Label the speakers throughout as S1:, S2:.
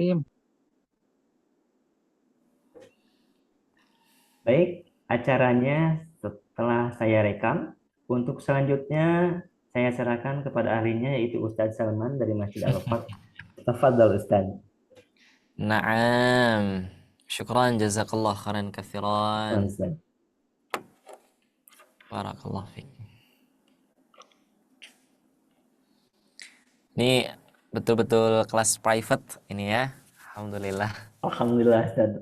S1: Im.
S2: Baik, acaranya setelah saya rekam. Untuk selanjutnya, saya serahkan kepada ahlinya yaitu Ustadz Salman dari Masjid Al-Wafa. Tafadhal Ustadz.
S3: Naam. Syukran jazakallah khairan katsiran.
S2: Afwan, Ustadz.
S3: Barakallah fiik. Ini betul-betul kelas private ini ya. Alhamdulillah.
S2: Alhamdulillah Ustadz.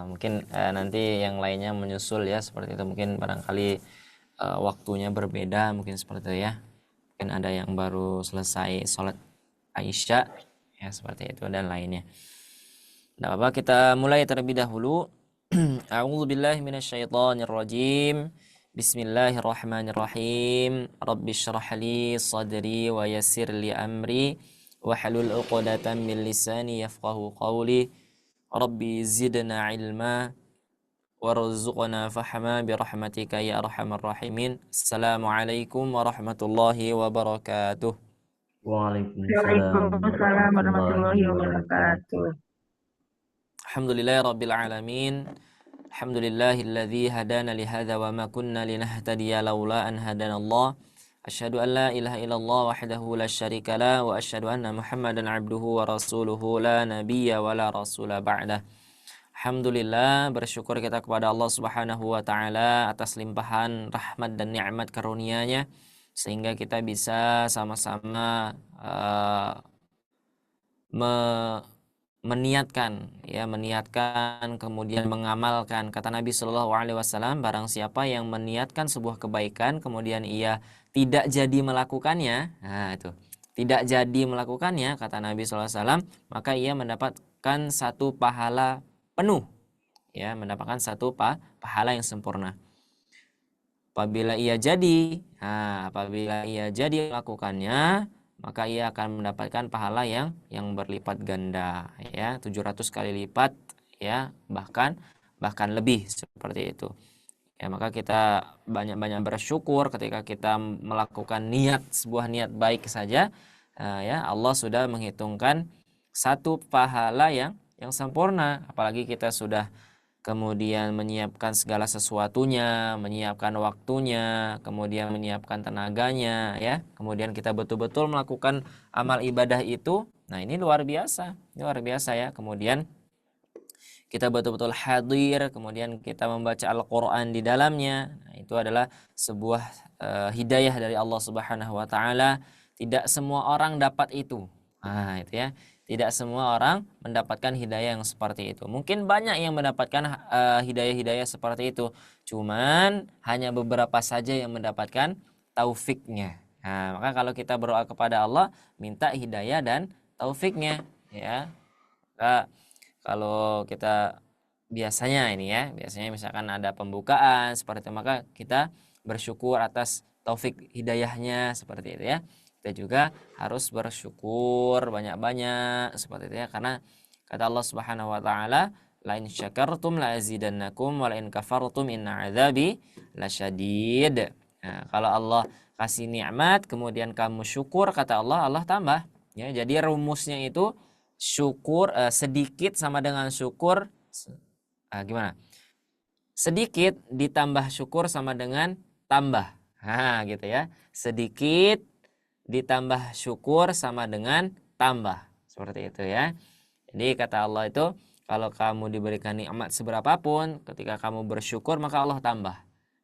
S3: Mungkin nanti yang lainnya menyusul ya seperti itu. Mungkin barangkali waktunya berbeda mungkin seperti itu ya. Mungkin ada yang baru selesai sholat Aisyah ya seperti itu dan lainnya. Nah, Bapak kita mulai terlebih dahulu. A'udzubillahi minasyaitonirrajim. Bismillahirrahmanirrahim. Rabbi shrah li sadri wa yassir li amri wahlul 'uqdatam min lisani yafqahu qawli. Rabbi zidna ilma warzuqna fahma bi rahmatika ya arhamar rahimin. Assalamualaikum warahmatullahi wabarakatuh.
S2: Waalaikumsalam
S1: Waalaikumsalam
S2: warahmatullahi
S1: warahmatullahi
S2: wabarakatuh.
S1: wabarakatuh.
S3: Alhamdulillahirabbil alamin. Alhamdulillahilladzi hadana li hadza wa ma kunna linahtadiya laula an hadanallah. Asyhadu an la ilaha illallah wahdahu la syarika la wa asyhadu anna Muhammadan abduhu wa rasuluhu la nabiyya wa la rasula ba'dah. Alhamdulillah, bersyukur kita kepada Allah Subhanahu wa taala atas limpahan rahmat dan nikmat karunia-Nya sehingga kita bisa sama-sama meniatkan kemudian mengamalkan. Kata Nabi Shallallahu Alaihi Wasallam, barang siapa yang meniatkan sebuah kebaikan kemudian ia tidak jadi melakukannya, nah itu tidak jadi melakukannya, kata Nabi Shallallahu Alaihi Wasallam, maka ia mendapatkan satu pahala penuh, ya, mendapatkan satu pahala yang sempurna. Apabila ia jadi melakukannya, maka ia akan mendapatkan pahala yang berlipat ganda, ya, 700 kali lipat, ya, bahkan lebih seperti itu. Ya, maka kita banyak-banyak bersyukur ketika kita melakukan sebuah niat baik saja, ya, Allah sudah menghitungkan satu pahala yang sempurna, apalagi kita sudah kemudian menyiapkan segala sesuatunya, menyiapkan waktunya, kemudian menyiapkan tenaganya, ya. Kemudian kita betul-betul melakukan amal ibadah itu. Nah, ini luar biasa ya. Kemudian kita betul-betul hadir, kemudian kita membaca Al-Qur'an di dalamnya. Nah, itu adalah sebuah hidayah dari Allah Subhanahu wa taala. Tidak semua orang dapat itu. Nah, itu ya. Tidak semua orang mendapatkan hidayah yang seperti itu. Mungkin banyak yang mendapatkan hidayah-hidayah seperti itu. Cuman hanya beberapa saja yang mendapatkan taufiknya. Nah, maka kalau kita berdoa kepada Allah, minta hidayah dan taufiknya, ya. Kalau kita biasanya misalkan ada pembukaan seperti itu, maka kita bersyukur atas taufik hidayahnya seperti itu ya. Kita juga harus bersyukur banyak-banyak seperti itu ya, karena kata Allah Subhanahu wa taala, la in syakartum la azidannakum wa la in kafartum inna adzabi lasyadid. Nah, kalau Allah kasih nikmat kemudian kamu syukur, kata Allah, Allah tambah. Ya, jadi rumusnya itu syukur, sedikit sama dengan syukur, gimana? Sedikit ditambah syukur sama dengan tambah. Nah, gitu ya. Sedikit ditambah syukur sama dengan tambah. Seperti itu ya. Jadi kata Allah itu, kalau kamu diberikan nikmat seberapapun, ketika kamu bersyukur maka Allah tambah.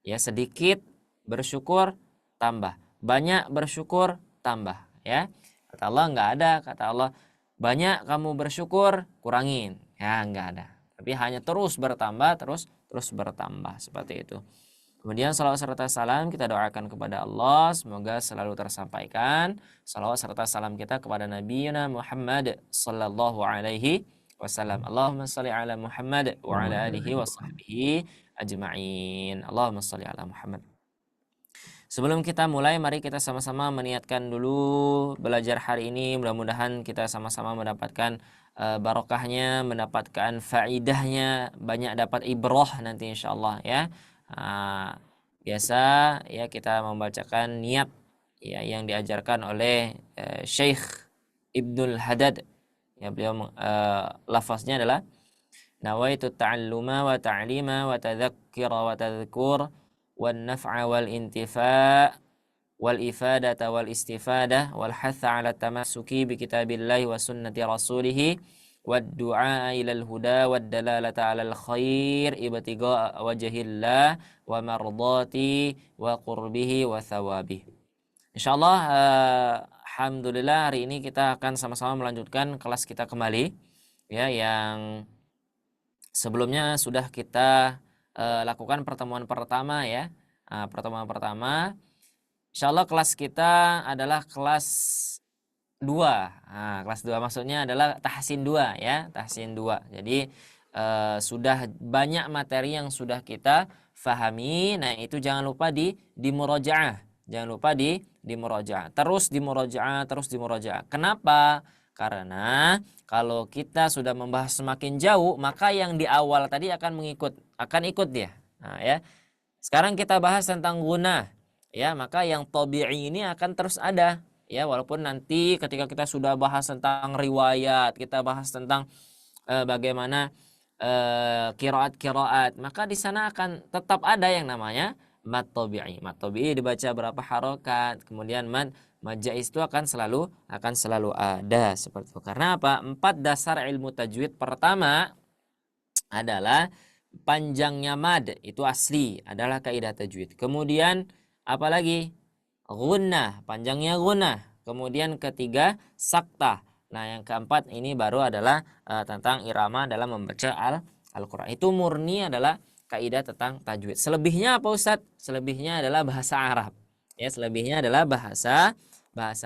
S3: Ya, sedikit bersyukur tambah, banyak bersyukur tambah, ya. Kata Allah enggak ada, kata Allah banyak kamu bersyukur kurangin. Ya, enggak ada. Tapi hanya terus bertambah, terus bertambah seperti itu. Kemudian salawat serta salam kita doakan kepada Allah, semoga selalu tersampaikan. Salawat serta salam kita kepada Nabi Muhammad sallallahu alaihi wasallam. Allahumma shalli ala Muhammad wa ala alihi wa sahbihi ajma'in. Allahumma shalli ala Muhammad. Sebelum kita mulai, mari kita sama-sama meniatkan dulu belajar hari ini. Mudah-mudahan kita sama-sama mendapatkan barokahnya, mendapatkan faidahnya, banyak dapat ibrah nanti insyaallah ya. Biasa ya kita membacakan niat ya yang diajarkan oleh Syekh Ibnul Haddad Ya, beliau lafaznya adalah nawaitu ta'alluma wa ta'lima wa tadzakkira wa tadhkur wan naf'a wal intifa' wal ifadata wal istifadah wal hatha 'ala tamassuki bi kitabillahi wa sunnati rasulih wad du'a ilal huda wad dalalata 'alal khair ibtigha wajhillah wa mardati wa qurbihi wa thawabihi. Insyaallah alhamdulillah hari ini kita akan sama-sama melanjutkan kelas kita kembali ya, yang sebelumnya sudah kita lakukan pertemuan pertama ya. Pertemuan pertama insyaallah kelas kita adalah kelas 2. Kelas 2 maksudnya adalah tahsin 2 ya, tahsin 2. Jadi sudah banyak materi yang sudah kita fahami. Nah, itu jangan lupa di murojaah. Jangan lupa di murojaah. Terus di murojaah, terus di murojaah. Kenapa? Karena kalau kita sudah membahas semakin jauh, maka yang di awal tadi akan ikut dia. Nah, ya. Sekarang kita bahas tentang guna. Ya, maka yang tabi'i ini akan terus ada. Ya, walaupun nanti ketika kita sudah bahas tentang riwayat, kita bahas tentang bagaimana qiraat-qiraat, maka di sana akan tetap ada yang namanya mad tabi'i. Mad tabi'i dibaca berapa harokat, kemudian mad jaiz itu akan selalu ada seperti itu. Karena apa? 4 dasar ilmu tajwid. Pertama adalah panjangnya mad itu asli, adalah kaidah tajwid. Kemudian apalagi? Gunnah, panjangnya gunnah. Kemudian ketiga saktah. Nah, yang keempat ini baru adalah tentang irama dalam membaca Al-Qur'an. Itu murni adalah kaidah tentang tajwid. Selebihnya apa Ustadz? Selebihnya adalah bahasa Arab. Ya, selebihnya adalah bahasa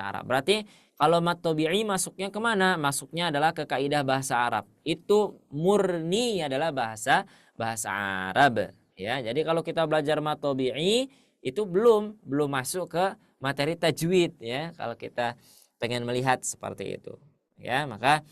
S3: Arab. Berarti kalau mat tabi'i masuknya kemana? Masuknya adalah ke kaidah bahasa Arab. Itu murni adalah bahasa Arab. Ya, jadi kalau kita belajar mat tabi'i itu belum masuk ke materi tajwid ya, kalau kita pengen melihat seperti itu ya. Maka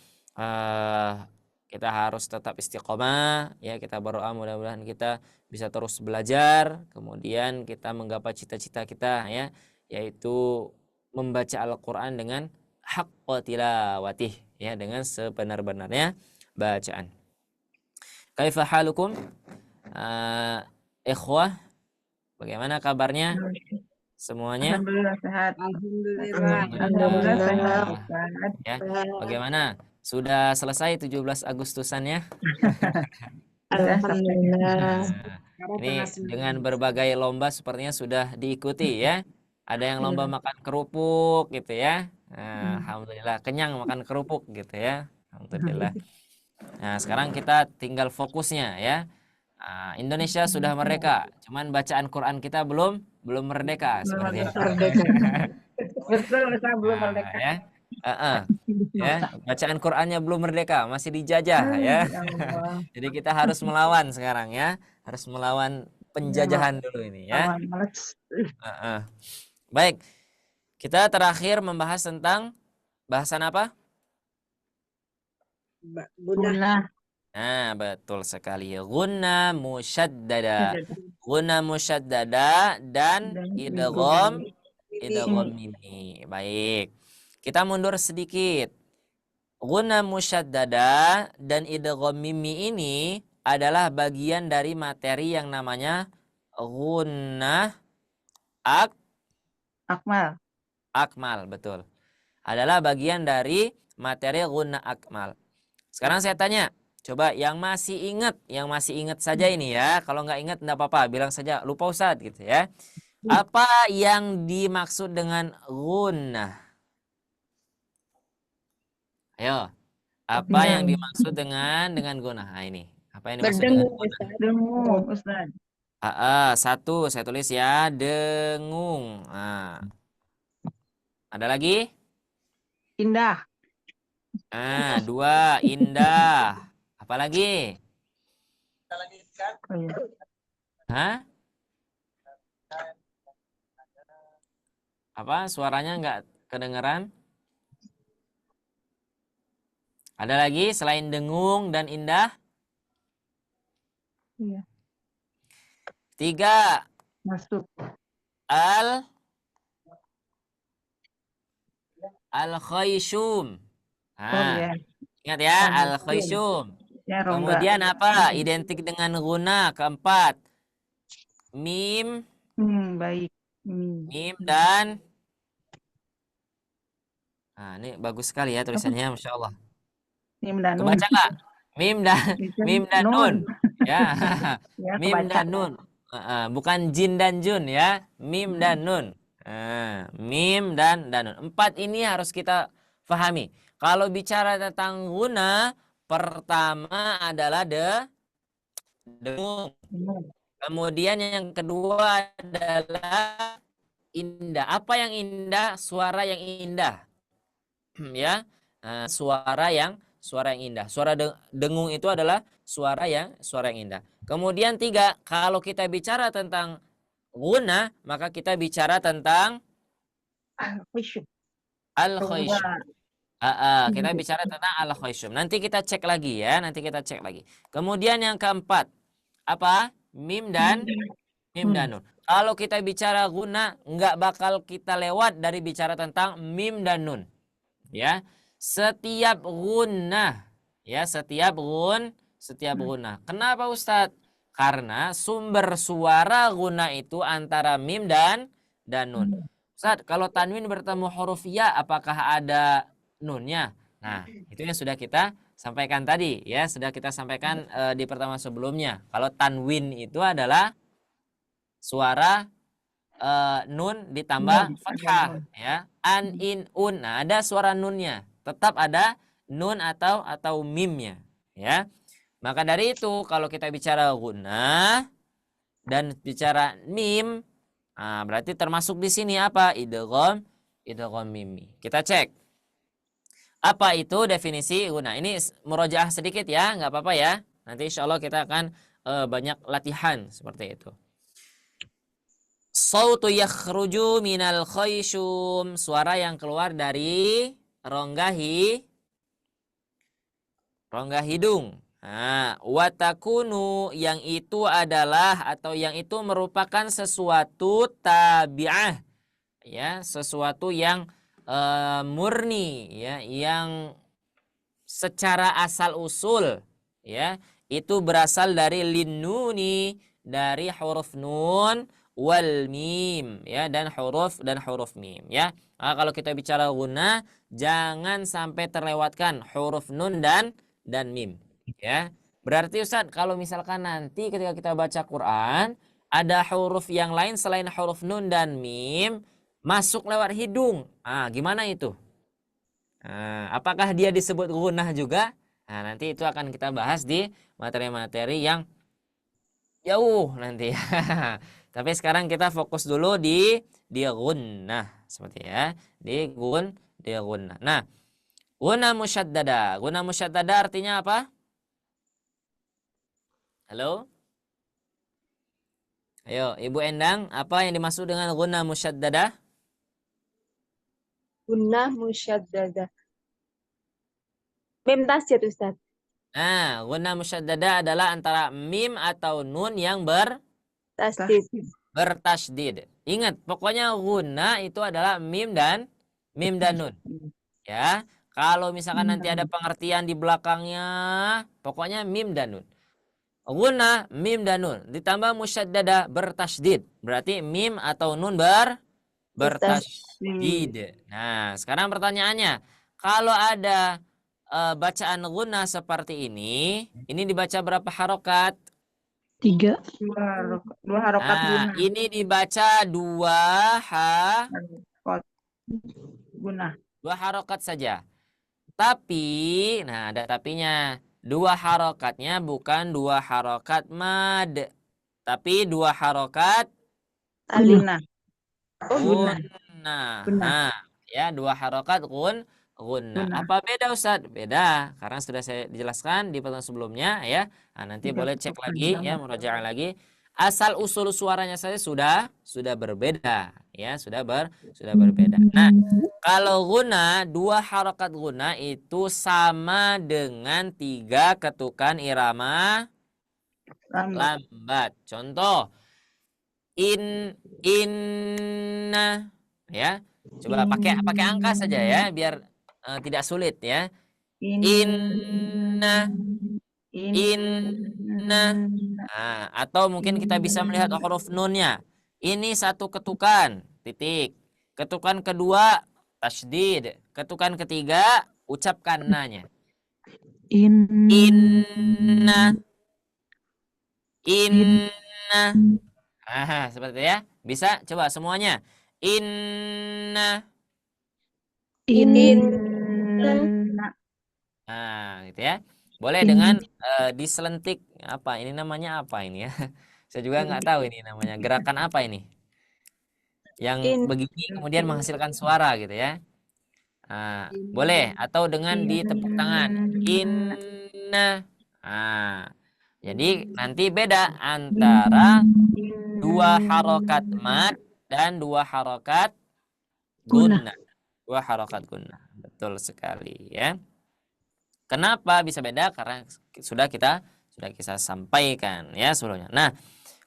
S3: kita harus tetap istiqomah ya, kita berdoa mudah-mudahan kita bisa terus belajar, kemudian kita menggapai cita-cita kita ya, yaitu membaca Al-Qur'an dengan haqqa tilawatih ya, dengan sebenar-benarnya bacaan. Kaifa halukum ikhwah? Bagaimana kabarnya semuanya?
S1: Alhamdulillah sehat.
S4: Alhamdulillah.
S1: Alhamdulillah sehat.
S3: Ya. Bagaimana? Sudah selesai 17 Agustusannya?
S4: Alhamdulillah.
S3: Nah, ini dengan berbagai lomba sepertinya sudah diikuti ya. Ada yang lomba makan kerupuk gitu ya. Nah, alhamdulillah kenyang makan kerupuk gitu ya. Alhamdulillah. Nah, sekarang kita tinggal fokusnya ya. Indonesia sudah merdeka, cuman bacaan Quran kita belum merdeka seperti itu.
S1: Betul, saya belum merdeka.
S3: Ya, ya, bacaan Qurannya belum merdeka, masih dijajah ya. Jadi kita harus melawan sekarang ya, harus melawan penjajahan dulu ini ya. Baik, kita terakhir membahas tentang bahasan apa?
S4: Guna.
S3: Nah, betul sekali. Gunna musyaddada. Gunna musyaddada dan idgham mimi. Baik. Kita mundur sedikit. Gunna musyaddada dan idgham mimi ini adalah bagian dari materi yang namanya gunnah akmal, betul. Adalah bagian dari materi gunnah akmal. Sekarang saya tanya, coba yang masih ingat saja ini ya. Kalau nggak ingat enggak apa-apa, bilang saja lupa Ustaz gitu ya. Apa yang dimaksud dengan gunnah? Ayo. Apa yang dimaksud dengan gunnah? Nah, ini. Apa yang dimaksud dengan gunnah?
S1: Dengung, Ustaz.
S3: Satu, saya tulis ya, dengung. Nah. Ada lagi?
S1: Indah.
S3: Dua, indah. Apa lagi? Hah? Apa? Suaranya nggak kedengeran? Ada lagi selain dengung dan indah?
S1: Iya.
S3: 3.
S1: Masuk.
S3: Al-khayshum.
S1: Oh ya.
S3: Ingat ya,
S1: Al-khaysum.
S3: al-khaysum.
S1: Ya, rongga.
S3: Kemudian apa? Identik dengan guna keempat. Mim,
S1: Baik.
S3: mim dan nah, ini bagus sekali ya tulisannya, Masya Allah.
S1: Mim dan nun.
S3: Kebaca nggak? Mim dan mim dan nun. Ya,
S1: Ya,
S3: mim
S1: kebaca.
S3: dan nun. Bukan jin dan jun ya, mim dan nun. Mim dan nun. Empat ini harus kita pahami. Kalau bicara tentang guna, pertama adalah dengung. Kemudian yang kedua adalah indah. Apa yang indah? Suara yang indah. Ya, suara yang indah. Suara dengung itu adalah suara yang indah. Kemudian tiga, kalau kita bicara tentang guna, maka kita bicara tentang
S1: Al-khaysum.
S3: al-khaysum.
S1: Rongga.
S3: Kita bicara tentang al-khaysum. Nanti kita cek lagi ya, nanti kita cek lagi. Kemudian yang keempat, apa? Mim dan nun. Kalau kita bicara guna, nggak bakal kita lewat dari bicara tentang mim dan nun. Ya, setiap guna, ya setiap guna. Kenapa Ustadz? Karena sumber suara guna itu antara mim dan nun. Ustadz, kalau tanwin bertemu huruf ya, apakah ada nunnya? Nah, itu yang sudah kita sampaikan tadi, ya sudah kita sampaikan di pertemuan sebelumnya. Kalau tanwin itu adalah suara nun ditambah fathah, ya. An, in, un. Nah, ada suara nunnya. Tetap ada nun atau mimnya, ya. Maka dari itu kalau kita bicara guna dan bicara mim, berarti termasuk di sini apa? Idgham mimi. Kita cek. Apa itu definisi guna? Ini murojaah sedikit ya, nggak apa-apa ya. Nanti insya Allah kita akan banyak latihan seperti itu. Sautu yakhruju minal khayshum, suara yang keluar dari rongga hidung. Watakunu, yang itu adalah atau yang itu merupakan sesuatu tabi'ah, ya, sesuatu yang murni, ya, yang secara asal usul, ya, itu berasal dari linnuni, dari huruf nun wal mim, ya, dan huruf mim, ya. Kalau kita bicara guna, jangan sampai terlewatkan huruf nun dan mim, ya. Berarti Ustaz, kalau misalkan nanti ketika kita baca Quran ada huruf yang lain selain huruf nun dan mim masuk lewat hidung, gimana itu? Apakah dia disebut gunah juga? Nanti itu akan kita bahas di materi-materi yang jauh nanti. Tapi sekarang kita fokus dulu di gunnah, seperti ya, di gunnah. Nah, gunnah musyaddada. Gunnah musyaddada artinya apa? Halo? Ayo, Ibu Endang, apa yang dimaksud dengan gunnah musyaddada?
S4: Gunnah musyaddada. Mim tasjid Ustaz.
S3: Nah, gunnah musyaddada adalah antara mim atau nun yang
S4: Tasdid.
S3: bertasydid. Ingat, pokoknya guna itu adalah mim dan nun. Ya, kalau misalkan nanti ada pengertian di belakangnya, pokoknya mim dan nun. Guna, mim dan nun. Ditambah musyaddada bertasydid. Berarti mim atau nun bertasydid. Nah, sekarang pertanyaannya, kalau ada bacaan guna seperti ini dibaca berapa harokat?
S1: 3. Dua harokat guna.
S3: Ini dibaca
S1: Guna.
S3: 2 harokat saja. Tapi, nah ada tapinya. 2 harokatnya bukan 2 harokat mad, tapi 2 harokat
S4: Alif.
S3: guna.
S1: Guna.
S3: Ya, 2 harokat guna. Apa beda Ustadz? Beda, karena sudah saya dijelaskan di pertemuan sebelumnya ya. Nanti boleh cek lagi ya, murajaah lagi. Asal usul suaranya saja sudah berbeda ya, sudah berbeda. Nah, kalau guna, 2 harokat guna itu sama dengan 3 ketukan irama lambat. Contoh, inna, ya. Coba pakai angka saja ya, biar tidak sulit ya. Inna.
S1: Inna.
S3: Nah, atau mungkin kita bisa melihat huruf nunnya. Ini satu ketukan, titik. Ketukan kedua, tasydid. Ketukan ketiga, ucapkan nanya. Inna. Inna. Ah, seperti itu ya. Bisa coba semuanya. Inna.
S1: Inna.
S3: Nah, gitu ya. Boleh dengan diselentik apa? Ini namanya apa ini ya? Saya juga nggak tahu ini namanya. Gerakan apa ini? Yang begini kemudian menghasilkan suara gitu ya. Nah, boleh atau dengan ditepuk tangan. Inna. Nah, jadi nanti beda antara dua harokat mad dan dua harokat gunnah. Dua harokat gunnah. Betul sekali ya. Kenapa bisa beda? Karena sudah kita sampaikan ya sebelumnya. Nah,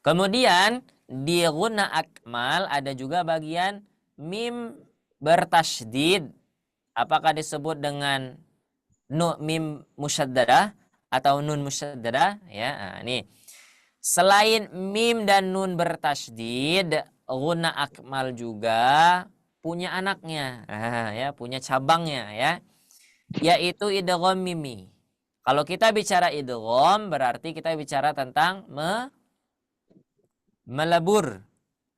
S3: kemudian di gunnah akmal ada juga bagian mim bertasydid. Apakah disebut dengan mim musyaddadah atau nun musyaddadah ya? Nah, ini selain mim dan nun bertasydid, gunnah akmal juga punya anaknya. Nah, ya, punya cabangnya ya. Yaitu idgham mimi. Kalau kita bicara idgham berarti kita bicara tentang melebur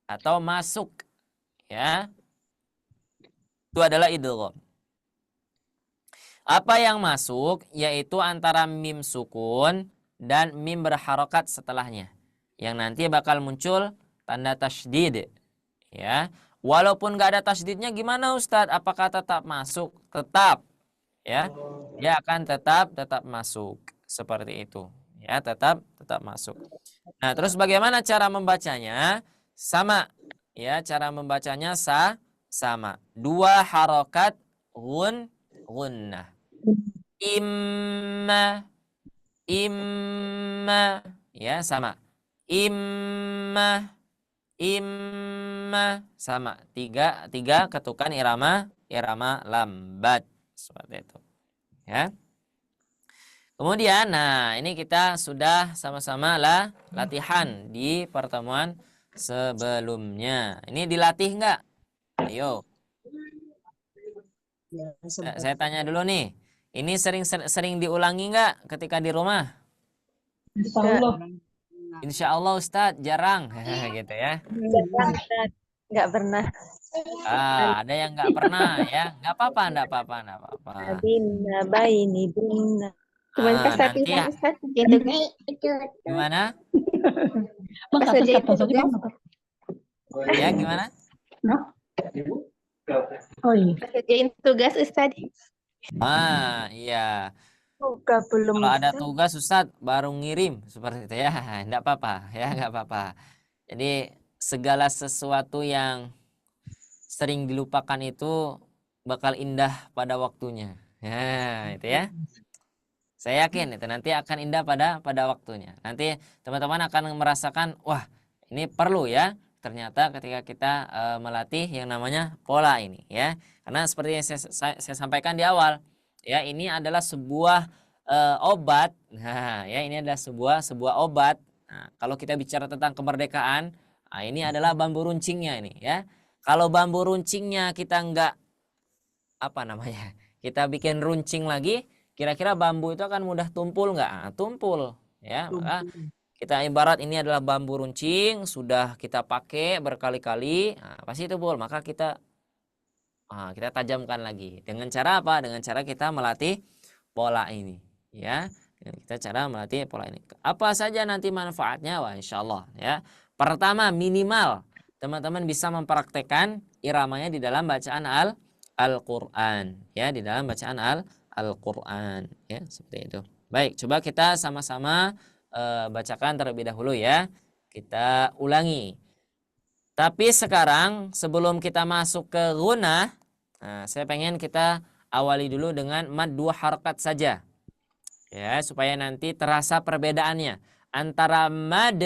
S3: atau masuk ya. Itu adalah idgham. Apa yang masuk yaitu antara mim sukun dan mim berharokat setelahnya. Yang nanti bakal muncul tanda tasydid ya. Walaupun nggak ada tasydidnya gimana Ustadz? Apakah tetap masuk? Tetap. Ya, dia akan tetap masuk seperti itu ya, tetap masuk. Nah, terus bagaimana cara membacanya? Sama ya, cara membacanya sama, dua harokat gunnah. Imma ya, sama. Imma sama, tiga ketukan irama lambat seperti itu ya. Kemudian nah ini kita sudah sama-sama latihan di pertemuan sebelumnya. Ini dilatih nggak? Ayo. Saya tanya dulu nih. Ini sering diulangi nggak ketika di rumah? Insya Allah Ustadz jarang gitu ya.
S4: Nggak pernah.
S3: Ada yang nggak pernah ya, nggak apa-apa. Nanti ya. Gimana? Ya gimana?
S5: Oh iya.
S4: Kerjain tugas Ustaz.
S3: Iya.
S4: Belum.
S3: Kalau ada tugas Ustadz baru ngirim seperti itu ya, nggak apa-apa ya, nggak apa-apa. Jadi segala sesuatu yang sering dilupakan itu bakal indah pada waktunya. Ya, itu ya. Saya yakin itu nanti akan indah pada waktunya. Nanti teman-teman akan merasakan, wah ini perlu ya. Ternyata ketika kita melatih yang namanya pola ini ya. Karena seperti yang saya sampaikan di awal, ya ini adalah sebuah obat. Nah, ya ini adalah sebuah obat. Nah, kalau kita bicara tentang kemerdekaan, nah, ini adalah bambu runcingnya ini ya. Kalau bambu runcingnya kita nggak kita bikin runcing lagi, kira-kira bambu itu akan mudah tumpul nggak? Nah, tumpul ya. Maka kita ibarat ini adalah bambu runcing, sudah kita pakai berkali-kali, nah, pasti tumpul. Maka kita tajamkan lagi. Dengan cara apa? Dengan cara kita melatih pola ini ya. Kita cara melatih pola ini. Apa saja nanti manfaatnya? Wah, insya Allah ya. Pertama, minimal teman-teman bisa mempraktekkan iramanya di dalam bacaan Al-Quran ya, di dalam bacaan Al-Quran ya, seperti itu. Baik, coba kita sama-sama bacakan terlebih dahulu ya. Kita ulangi. Tapi sekarang sebelum kita masuk ke gunnah, saya pengen kita awali dulu dengan mad 2 harakat saja. Ya, supaya nanti terasa perbedaannya antara mad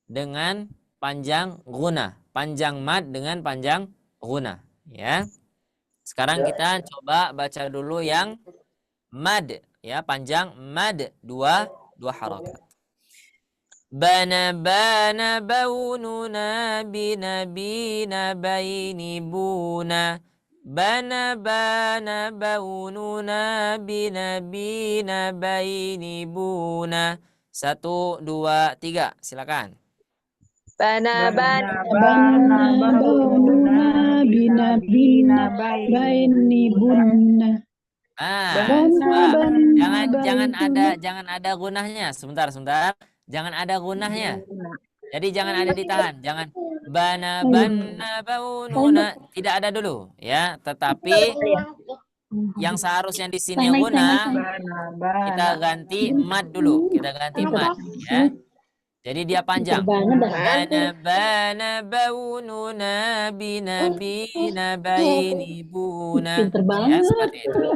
S3: dengan panjang gunnah, panjang mad dengan panjang gunnah ya. Sekarang kita coba baca dulu yang Mad ya, panjang mad, dua harakat. Bana baununa binabina baini buna. Bana baununa binabina baini buna. 1, 2, 3, silakan.
S4: Bana
S1: Bana
S4: baununa
S1: baununa binabina
S4: baini
S1: bunna.
S3: Jangan ada gunahnya. Sebentar. Jangan ada gunahnya. Jadi jangan ada ditahan. Jangan bana baununa, tidak ada dulu ya. Tetapi yang seharusnya di sini gunah kita ganti mad dulu. Kita ganti mad ya. Jadi dia panjang. Bana baununa binabina baini buna. Ya, seperti itu.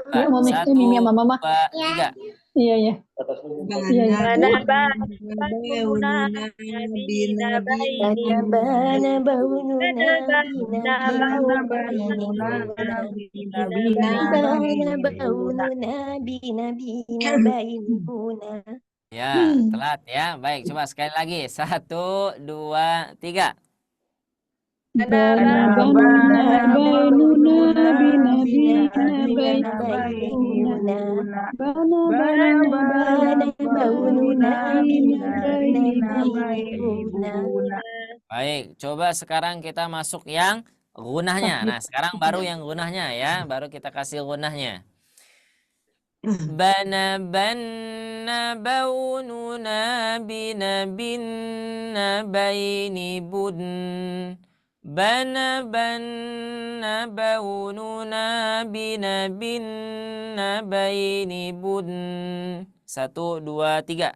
S3: 1, 2, 3.
S5: Iya.
S4: Bana baununa binabina baini
S6: Bana baununa binabina baini buna.
S3: Ya, telat ya. Baik, coba sekali lagi. 1, 2, 3.
S4: Bana
S1: baununa
S6: binabina baini buna. Bana baununa binabina baini buna.
S3: Baik, coba sekarang kita masuk yang gunahnya. Nah, sekarang baru yang gunahnya ya. Baru kita kasih gunahnya. Bana baununa binabina baini bun. Bana baununa binabina baini bun. 1, 2, 3.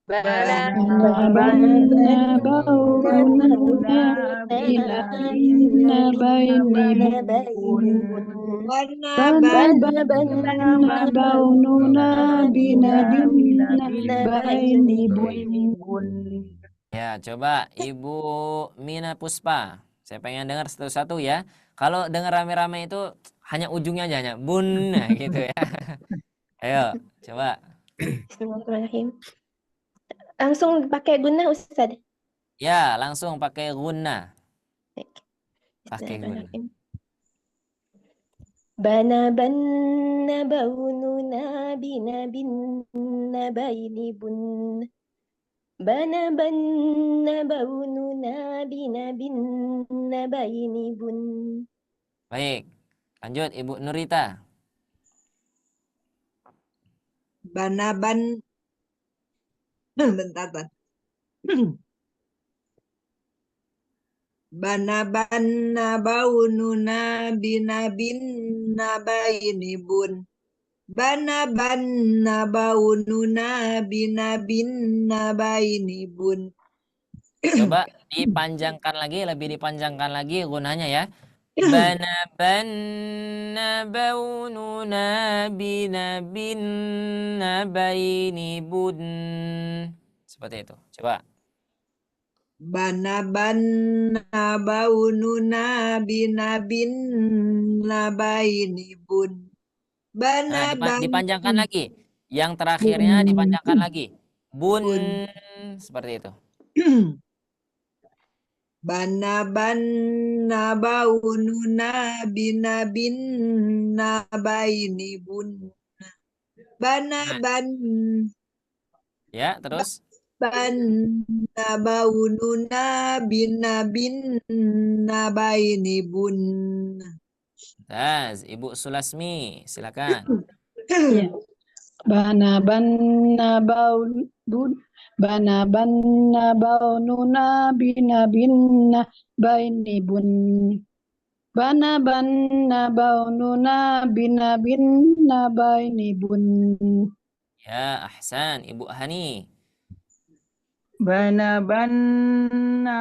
S4: Bana
S6: Bana baununa binabina baini buna. Bana baununa binabina baini buna.
S3: Ya, coba Ibu Mina Puspa. Saya pengen dengar satu-satu ya. Kalau dengar rame-rame itu hanya ujungnya aja, hanya bun, nah, gitu ya. Ayo, coba.
S4: Bismillahirrahmanirrahim. Langsung pakai guna Ustaz.
S3: Ya, langsung pakai guna. Pakai guna.
S6: Bana baununa binabina baini bun. Bana baununa binabina baini bun.
S3: Baik, lanjut Ibu Nurita.
S7: Banaban bentar. Bana baununa binabina baini bun. Bana baununa binabina baini bun.
S3: Coba dipanjangkan lagi, lebih dipanjangkan lagi gunanya ya. Bana baununa binabina baini bun. Seperti itu. Coba.
S7: Bana baununa binabina baini bun.
S3: Nah, dipanjangkan lagi. Yang terakhirnya dipanjangkan lagi. Bun. Seperti itu.
S7: Bana baununa binabina baini bun.
S3: Ya, terus.
S7: Bana baununa binabina baini bun.
S3: Ibu Sulasmi, silakan.
S5: Ya. Bana baununa binabina baini bun. Bana baununa binabina baini bun.
S3: Ya, ahsan. Ibu Hani.
S1: Bana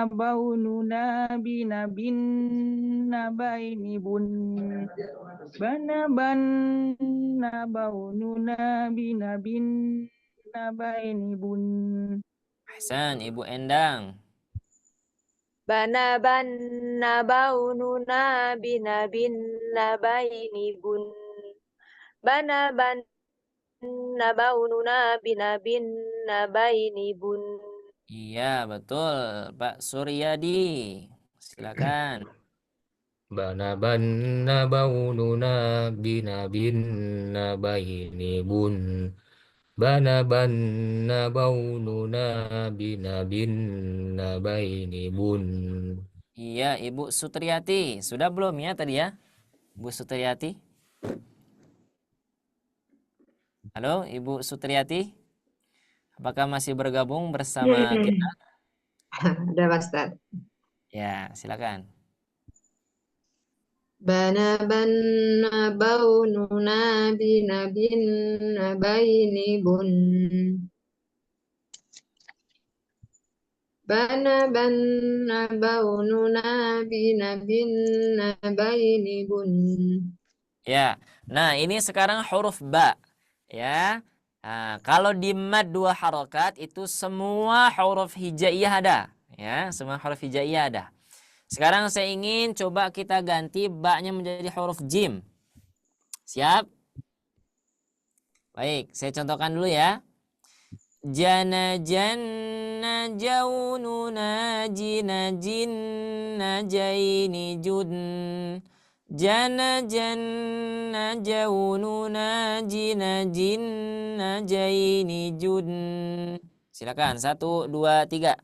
S1: baununa binabina baini bun. Bana baununa binabina baini bun.
S3: Ahsan, Ibu Endang.
S4: Bana baununa binabina baini bun.
S6: Bana ban nabaununa binabin nabaini bun.
S3: Iya, betul. Pak Suryadi. Silakan.
S8: Bana baununa binabin bun. Bana baununa binabin bun.
S3: Iya, Ibu Sutriyati. Sudah belum ya tadi ya? Bu Sutriyati? Halo, Ibu Sutriyati? Apakah masih bergabung bersama kita?
S7: Ada Pak Ustaz.
S3: Ya, silakan.
S7: Bana baununa binabin nabaini bun. Bana baununa binabin nabaini bun.
S3: Ya, nah ini sekarang huruf ba. Ya, nah, kalau di mad 2 harokat itu semua huruf hijaiyah ada. Ya, semua huruf hijaiyah ada. Sekarang saya ingin coba kita ganti ba-nya menjadi huruf jim. Siap? Baik, saya contohkan dulu ya. Jana janna jaununa jina jinna jaini jun. Jana janna jaununa jina jinna jaini jun. Silakan, 1, 2, 3.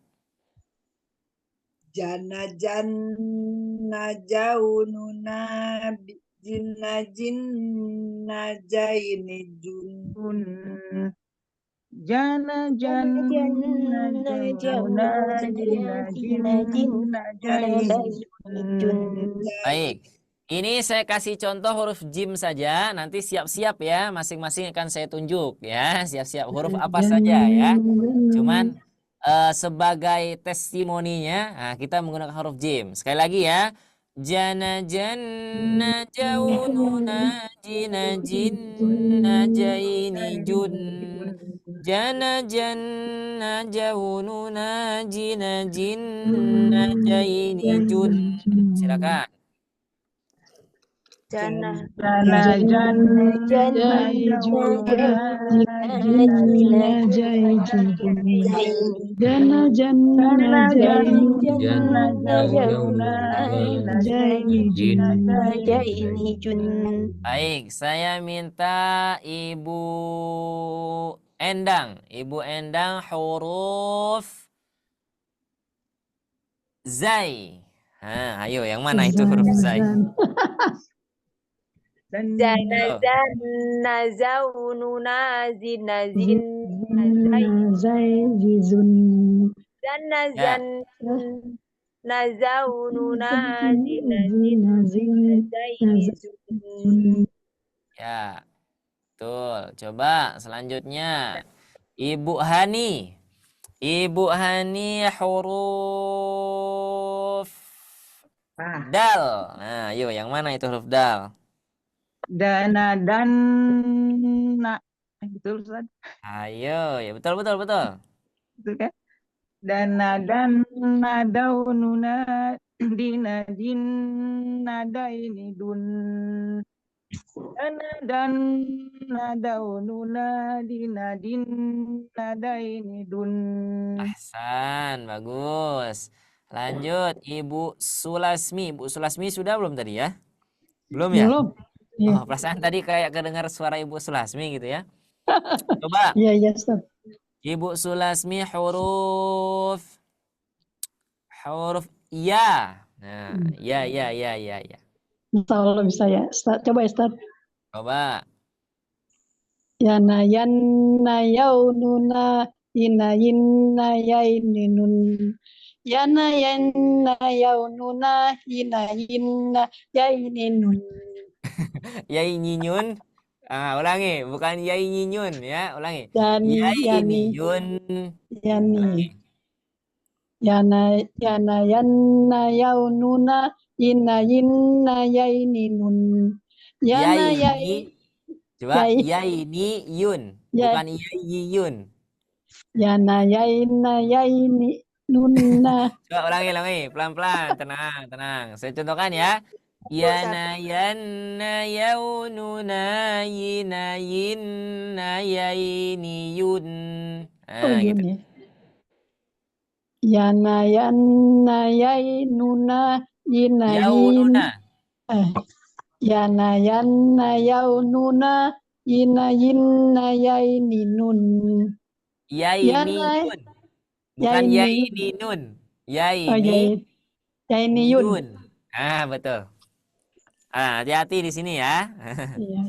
S7: Jana jaununa jinna jaini jun.
S1: Jana
S6: Jana
S1: jauna jina jinna jaini
S6: jun.
S3: Baik, ini saya kasih contoh huruf jim saja. Nanti siap-siap ya, masing-masing akan saya tunjuk ya. Siap-siap huruf apa saja ya. Cuman sebagai testimoninya, nah, kita menggunakan huruf jim. Sekali lagi ya. Jana janna jaununa jina jinna jaini jun. Jana janna jaununa jina jinna jaini jun. Silakan.
S6: Jana
S1: Jana
S6: jana
S1: jauna
S6: jina
S5: jai
S6: jaini
S5: Jana janna jai
S1: jauna
S6: jaini jun.
S3: Baik, saya minta Ibu Endang. Ibu Endang huruf zai. Nah, ayo yang mana itu huruf zai?
S6: Jana
S3: Ayo.
S6: janna zaununa zina zin
S5: zai jizun
S6: Jana
S3: Ya.
S6: janna zaununa zina zaini zun.
S3: Ya, betul. Coba selanjutnya Ibu Hani. Ibu Hani huruf dal. Nah, ayo yang mana itu huruf dal?
S1: Dana dan betul Ustaz?
S3: Ayo, ya betul betul betul.
S1: Betul kan? Dana dan daununa dina jinna ini dun. Dana dan daununa dina jinna ini dun.
S3: Ahsan, bagus. Lanjut, Ibu Sulasmi. Ibu Sulasmi sudah belum tadi ya? Belum ya?
S5: belum ya
S3: Oh, perasaan tadi kayak kedengar suara Ibu Sulasmi gitu ya. Coba,
S5: ya ya Ustaz.
S3: Ibu Sulasmi huruf ya. Nah, ya.
S5: Insya Allah bisa ya Ustaz. Coba Ustaz.
S3: Coba.
S5: Yana yanna yaununa ina yinna yaininun yana yanna yaununa ina yinna yaininun
S3: Yai Nyinyun. Ah, ulangi, bukan Yai Nyinyun ya, ulangi.
S5: yani
S3: Yai Nyinyun.
S5: yani yana yanna yaununa ina yinna yaininun yana
S3: Yai Coba
S5: Yai.
S3: Yai Niyun, bukan Yai Yiyun.
S5: yana yainna yaininunna
S3: Coba ulangi, pelan-pelan, tenang. Saya contohkan ya. Yana yanna yaununa yina yinna yaini yun.
S5: Oh
S3: Nah,
S5: yun
S3: gitu.
S5: ya. Yana yana yai nuna yina yin.
S3: Yaununa.
S5: Yana yana yau nuna yina yinna yai ninun.
S3: Yaini
S5: Yana
S3: yun. Bukan
S5: yai ni.
S3: yaini nun.
S5: Oh
S3: Yaini
S5: yai ni yun.
S3: yun. Ah, betul. Ah, hati-hati di sini ya.
S5: Iya.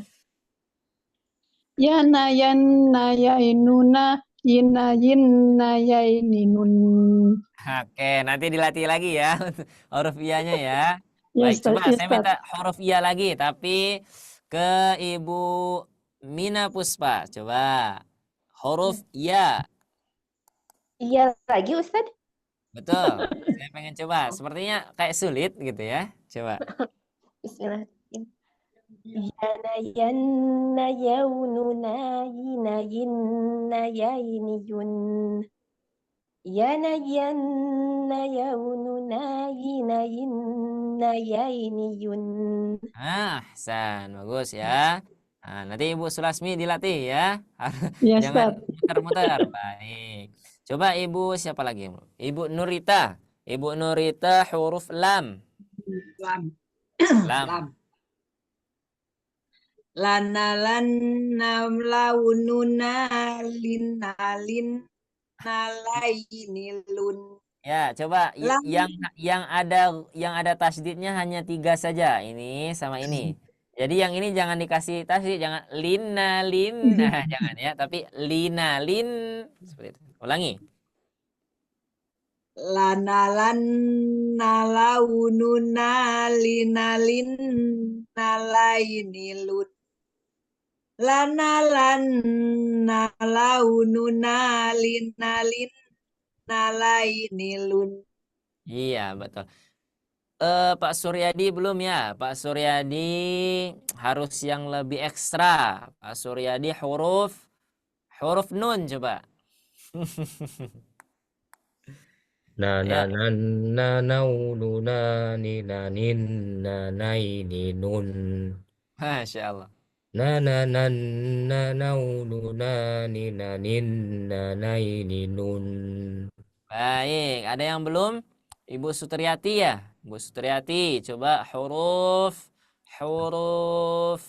S5: Yana yana yai nuna yina yinna yai ninun.
S3: Oke, nanti dilatih lagi ya huruf iyanya ya.
S5: Ya
S3: Baik,
S5: Ustaz,
S3: coba
S5: ya
S3: saya
S5: Ustaz.
S3: minta huruf iya lagi, tapi ke Ibu Mina Puspa. Coba huruf iya.
S4: Iya lagi Ustadz.
S3: Betul. Saya pengen coba. Sepertinya kayak sulit gitu ya. Coba.
S4: Bismillahirrahmanirrahim. Yana yanna yaununa yina yinna yaini yun. Yana yanna yaununa yina yinna yaini yun.
S3: Ah, Ahsan. Bagus ya. Nah, nanti Ibu Sulasmi dilatih ya.
S5: Ya
S3: Jangan
S5: Ustaz.
S3: muter-muter. Baik. Coba Ibu siapa lagi? Ibu Nurita. Ibu Nurita huruf lam.
S7: Lam.
S3: Lam.
S7: Lam. Lana lana laununa linalin nalaini lun.
S3: Ya, coba
S7: Lam.
S3: yang ada tasdidnya hanya 3 saja. Ini sama ini. Jadi yang ini jangan dikasih tasdid, jangan lina lin, nah, jangan ya, tapi lina lin seperti itu. Ulangi.
S7: Lana lana laununa linalin nalaini lun. Lana lana laununa linalin nalaini lun.
S3: Iya, betul. Pak Suryadi belum ya? Pak Suryadi harus yang lebih ekstra. Pak Suryadi huruf nun coba.
S8: Na na
S3: Ya,
S8: na na nau nu na ni na nin na nai ni nun.
S3: Masya Allah.
S8: Na na na na nau nu na ni na nin na nai ni nun.
S3: Baik, ada yang belum? Ibu Sutriati ya? Ibu Sutriati, coba huruf huruf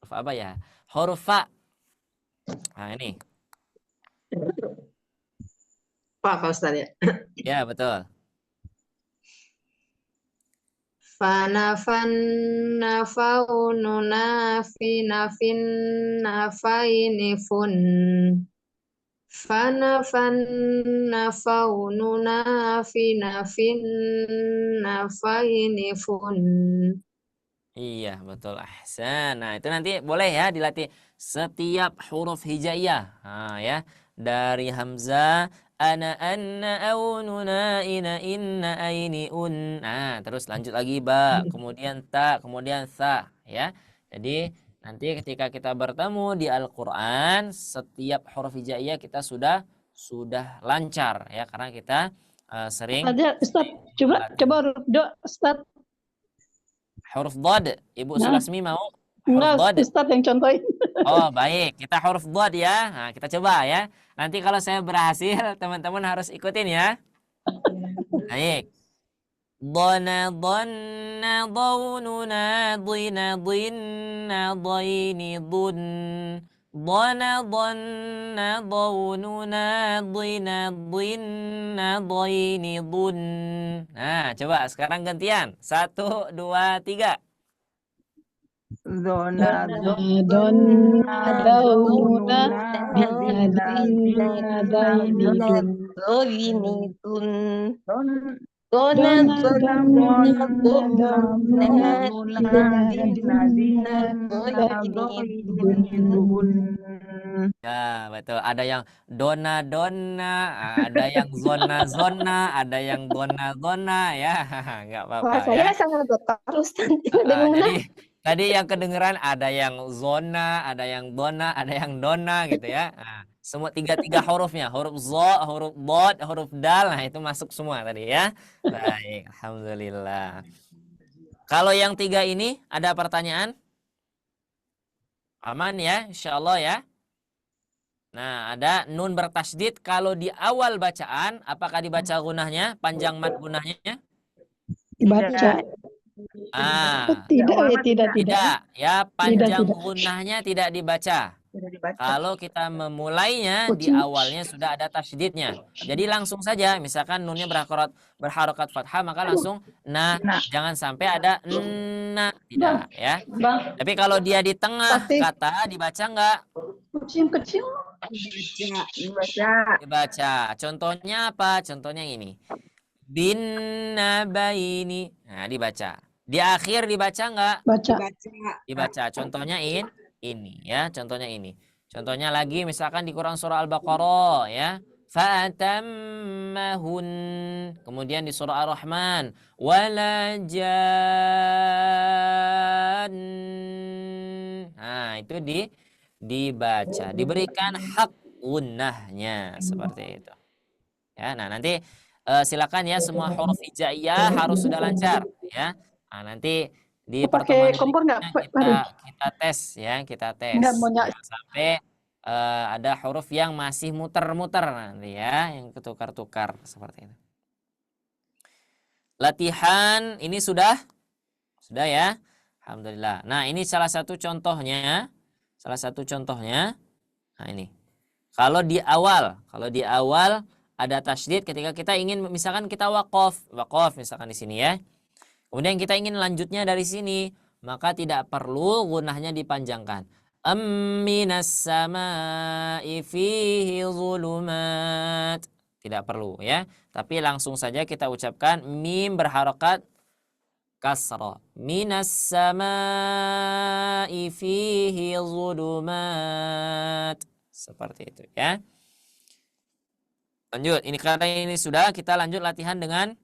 S3: huruf apa ya? Huruf fa. Nah, ini.
S7: Pak Ustaz ya.
S3: Ya, betul.
S7: Fanafan nafaunu nafi nafin nafaini fun. Fanafan nafaunu nafi nafin nafaini fun.
S3: Iya, betul. Ahsan. Nah, itu nanti boleh ya dilatih setiap huruf hijaiyah. Nah, ya. Dari hamzah ana anna aununa ina inna aini un. Nah, terus lanjut lagi ba, kemudian ta, kemudian sa, ya. Jadi, nanti ketika kita bertemu di Al-Qur'an, setiap huruf hijaiyah kita sudah lancar ya karena kita sering
S5: Ada Ustaz, coba huruf do Ustaz.
S3: huruf dhad. Ibu
S5: Nah.
S3: Sulasmi mau huruf
S5: Enggak,
S3: dhad?
S5: Ustaz yang contohin.
S3: Oh, baik. Kita huruf dhad ya. Nah, kita coba ya. Nanti kalau saya berhasil, teman-teman harus ikutin ya. Baik. Dhana dhanna dhaununa dhina dhinna dhaini dhun. Dhana dhanna dhaununa dhina dhinna dhaini dhun. Nah, coba sekarang gantian. 1, 2, 3.
S1: Zona
S5: Donna daununa bina daini dun.
S4: Ini tun.
S5: Donna
S4: Dona
S3: Ya, betul. Ada yang dona-dona, ada yang zona-zona, ada yang dona-zona ya. Nggak apa-apa
S4: Wah,
S3: ya.
S4: saya sangat getar Ustaz.
S3: Jadi tadi yang kedengeran ada yang zona, ada yang dona, ada yang dona gitu ya. Nah, semua tiga hurufnya, huruf zo, huruf bod, huruf dal, nah itu masuk semua tadi ya. Baik, alhamdulillah. Kalau yang 3 ini ada pertanyaan? Aman ya, insya Allah ya. Nah, ada nun bertasydid. Kalau di awal bacaan, apakah dibaca gunahnya? Panjang mat gunahnya?
S5: Dibaca.
S3: Ah,
S5: Tidak, tidak.
S3: tidak. Ya, panjang
S5: tidak.
S3: gunahnya tidak dibaca.
S1: Sudah dibaca.
S3: Kalau kita memulainya di
S5: Kucing.
S3: awalnya sudah ada tasydidnya. Jadi langsung saja, misalkan nunnya berharokat fathah, maka langsung nah, jangan sampai ada na, tidak ya.
S5: Bang,
S3: Tapi kalau dia di tengah
S5: pasti
S3: kata dibaca enggak?
S5: kucing kecil.
S1: Dibaca.
S3: Dibaca. Contohnya apa? Contohnya ini. Bin nabaini. Nah, dibaca. Di akhir dibaca enggak?
S5: Baca.
S3: Dibaca. Contohnya ini ya, contohnya ini. Contohnya lagi misalkan di Quran surah Al-Baqarah ya. Fa'atammahun. Kemudian di surah Ar-Rahman wala jan. Nah, itu dibaca, diberikan hak gunnahnya seperti itu. Ya, nah nanti silakan ya semua huruf hijaiyah harus sudah lancar ya. Nah, nanti di pertemuan
S5: Pakai kompor nggak,
S3: berikutnya
S5: Pak?
S3: kita tes ya, kita tes.
S5: Nggak mau
S3: Jangan sampai ada huruf yang masih muter-muter nanti ya, yang ketukar-tukar seperti itu. Latihan ini sudah ya. Alhamdulillah. Nah, ini salah satu contohnya. Salah satu contohnya. Nah, ini. Kalau di awal ada tasydid ketika kita ingin misalkan kita waqaf misalkan di sini ya. Kemudian kita ingin lanjutnya dari sini, maka tidak perlu gunahnya dipanjangkan. Minas sama'i fihi zulumat. Tidak perlu ya. Tapi langsung saja kita ucapkan mim berharokat kasrah. Minas sama'i fihi zulumat. Seperti itu ya. Lanjut, ini karena ini sudah, kita lanjut latihan dengan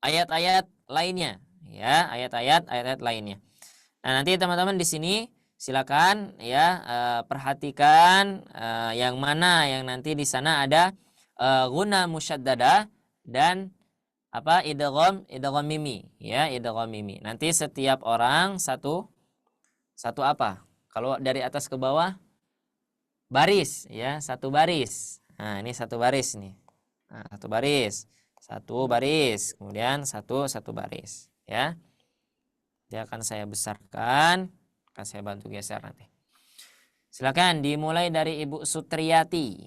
S3: ayat-ayat lainnya ya, ayat-ayat lainnya. Nah, nanti teman-teman di sini silakan ya perhatikan yang mana yang nanti di sana ada guna musyaddadah dan apa idgham mimi ya, idgham mimi. Nanti setiap orang satu apa? Kalau dari atas ke bawah baris ya, satu baris. Nah, ini satu baris nih. Nah, satu baris, kemudian satu baris ya. Dia akan saya besarkan, akan saya bantu geser nanti. Silakan dimulai dari Ibu Sutriyati.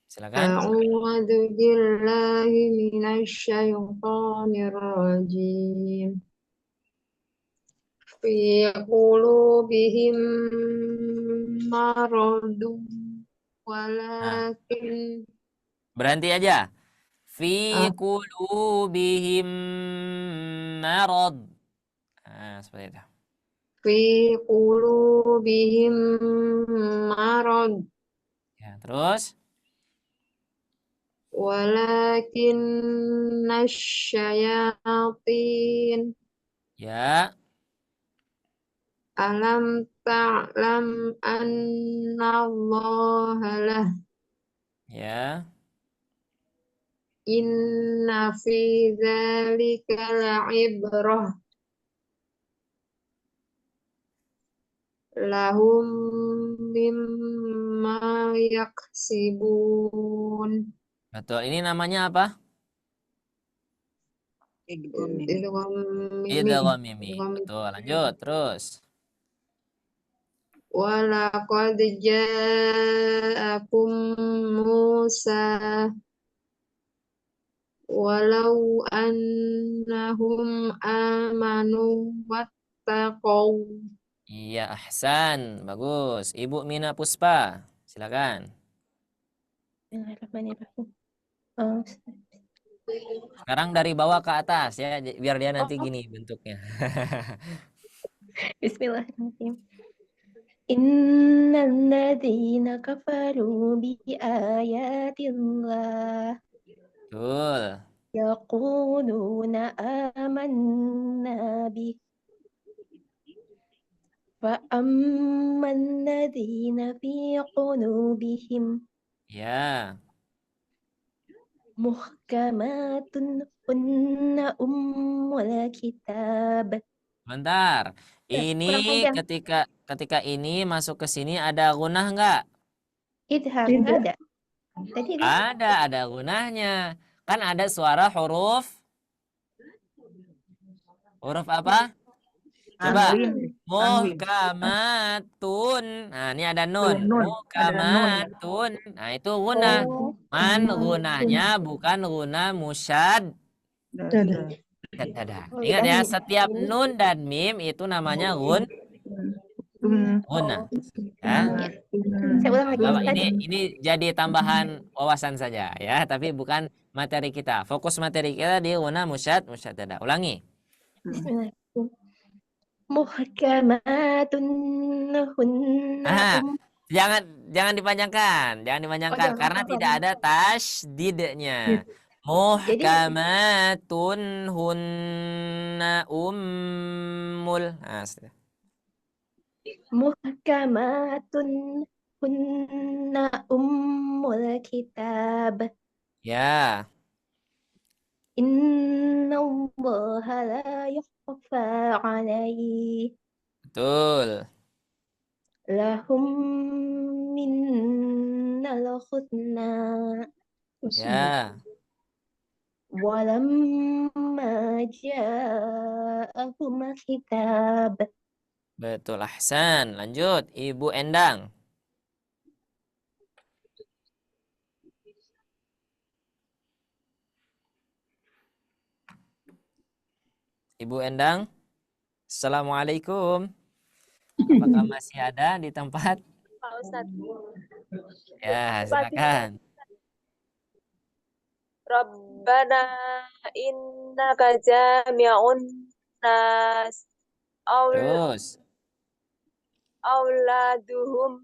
S3: Silakan.
S7: A'udzu billahi minasy syaithanir rajim. Fi qulubihim maradun walakin
S3: Berhenti aja. Fi qulubihim marad. Nah, seperti itu.
S7: fi qulubihim marad
S3: Ya, terus
S7: walakin nasyayatin
S3: ya.
S7: alam ta'lam annallaha lah
S3: Ya.
S7: inna fi dzalika la'ibrah lahum mimma yaksibun.
S3: Betul. Ini namanya apa?
S7: Idgham
S3: Mimi. Betul. Lanjut terus.
S7: Walaqad ja'akum Musa walau annahum amanu wattaqaw.
S3: Iya, ahsan. Bagus. Ibu Mina Puspa. Silakan.
S4: Bismillahirrahmanirrahim.
S3: Sekarang dari bawah ke atas ya, biar dia nanti gini bentuknya.
S4: Bismillahirrahmanirrahim. Innal ladzina kafaru bi ayatillah
S3: Betul.
S4: yaquluna amanna bi فأما الذين في قلوبهم
S3: Ya,
S4: محكمات هن أم الكتاب.
S3: bentar. Ini
S4: Kurang panjang.
S3: ketika ini masuk ke sini ada gunah nggak?
S4: Idhar nggak ada. Tadi ada.
S3: Ada gunahnya. Kan ada suara huruf apa? Coba.
S1: Tanwin.
S3: Muhkamatun. Nah, ini ada nun.
S1: Nun. Ada nun.
S3: Muhkamatun. Nah, itu gunah. Man gunahnya bukan gunah musyad. Dadah.
S4: Oh,
S3: Ingat ya,
S4: iya.
S3: setiap nun dan mim itu namanya gunah. Ya.
S4: Saya ulang lagi.
S3: Bapak,
S4: Tadi.
S3: ini jadi tambahan wawasan saja ya, tapi bukan materi kita. Fokus materi kita di gunah musyad dadah. Ulangi.
S4: Bismillahirrahmanirrahim. Muhkamatun hunna
S3: Jangan dipanjangkan,
S4: jangan
S3: karena
S4: apa-apa.
S3: tidak ada tasydidnya. Muhkamatun hunna ummul. Nah, sudah.
S4: Muhkamatun hunna ummul kitab.
S3: Ya,
S4: Inna allaha la yakhfa alaihi.
S3: betul.
S4: Lahum minnal husna.
S3: Ya,
S4: Walamma ja'ahum kitab.
S3: betul. Ahsan. Lanjut, Ibu Endang. Ibu Endang, Assalamualaikum. Apakah masih ada di tempat?
S6: Pak Ustadz.
S3: Ya,
S6: Pak,
S3: silakan.
S6: Rabbana innaka jami'un nas
S3: Terus.
S6: auladuhum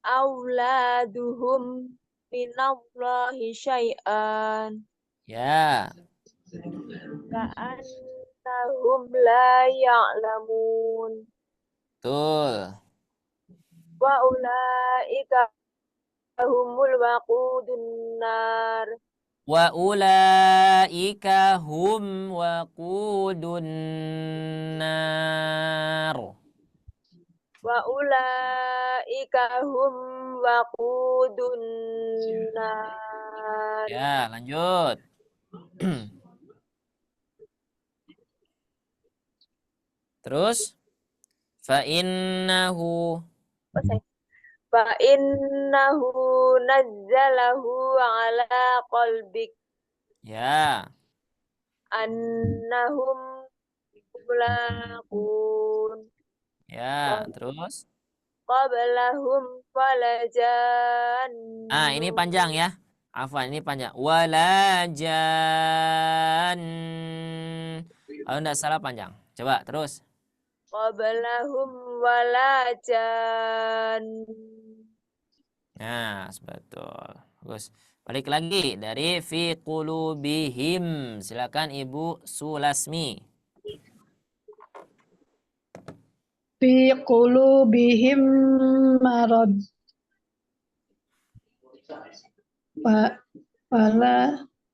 S6: auladuhum minallahi syai'an
S3: Ya,
S6: ka'annahum la ya'lamun
S3: betul.
S6: wa ulaika humul waqudun nar
S3: Wa ulaika hum waqudun nar.
S6: wa ulaika hum waqudun nar
S3: Ya, lanjut. Terus fa innahu
S6: fa innahu nazzalahu ala qalbik
S3: ya,
S6: annahum mulaqun
S3: ya, terus.
S6: qablahum falajan
S3: Ini panjang ya. Afwan, ini panjang. Walajan. Kalau enggak salah panjang. Coba terus.
S6: qablahum walajan
S3: Nah, betul. Bagus. Balik lagi dari fi qulubihim. Silakan Ibu Sulasmi.
S5: Fi qulubihim marad.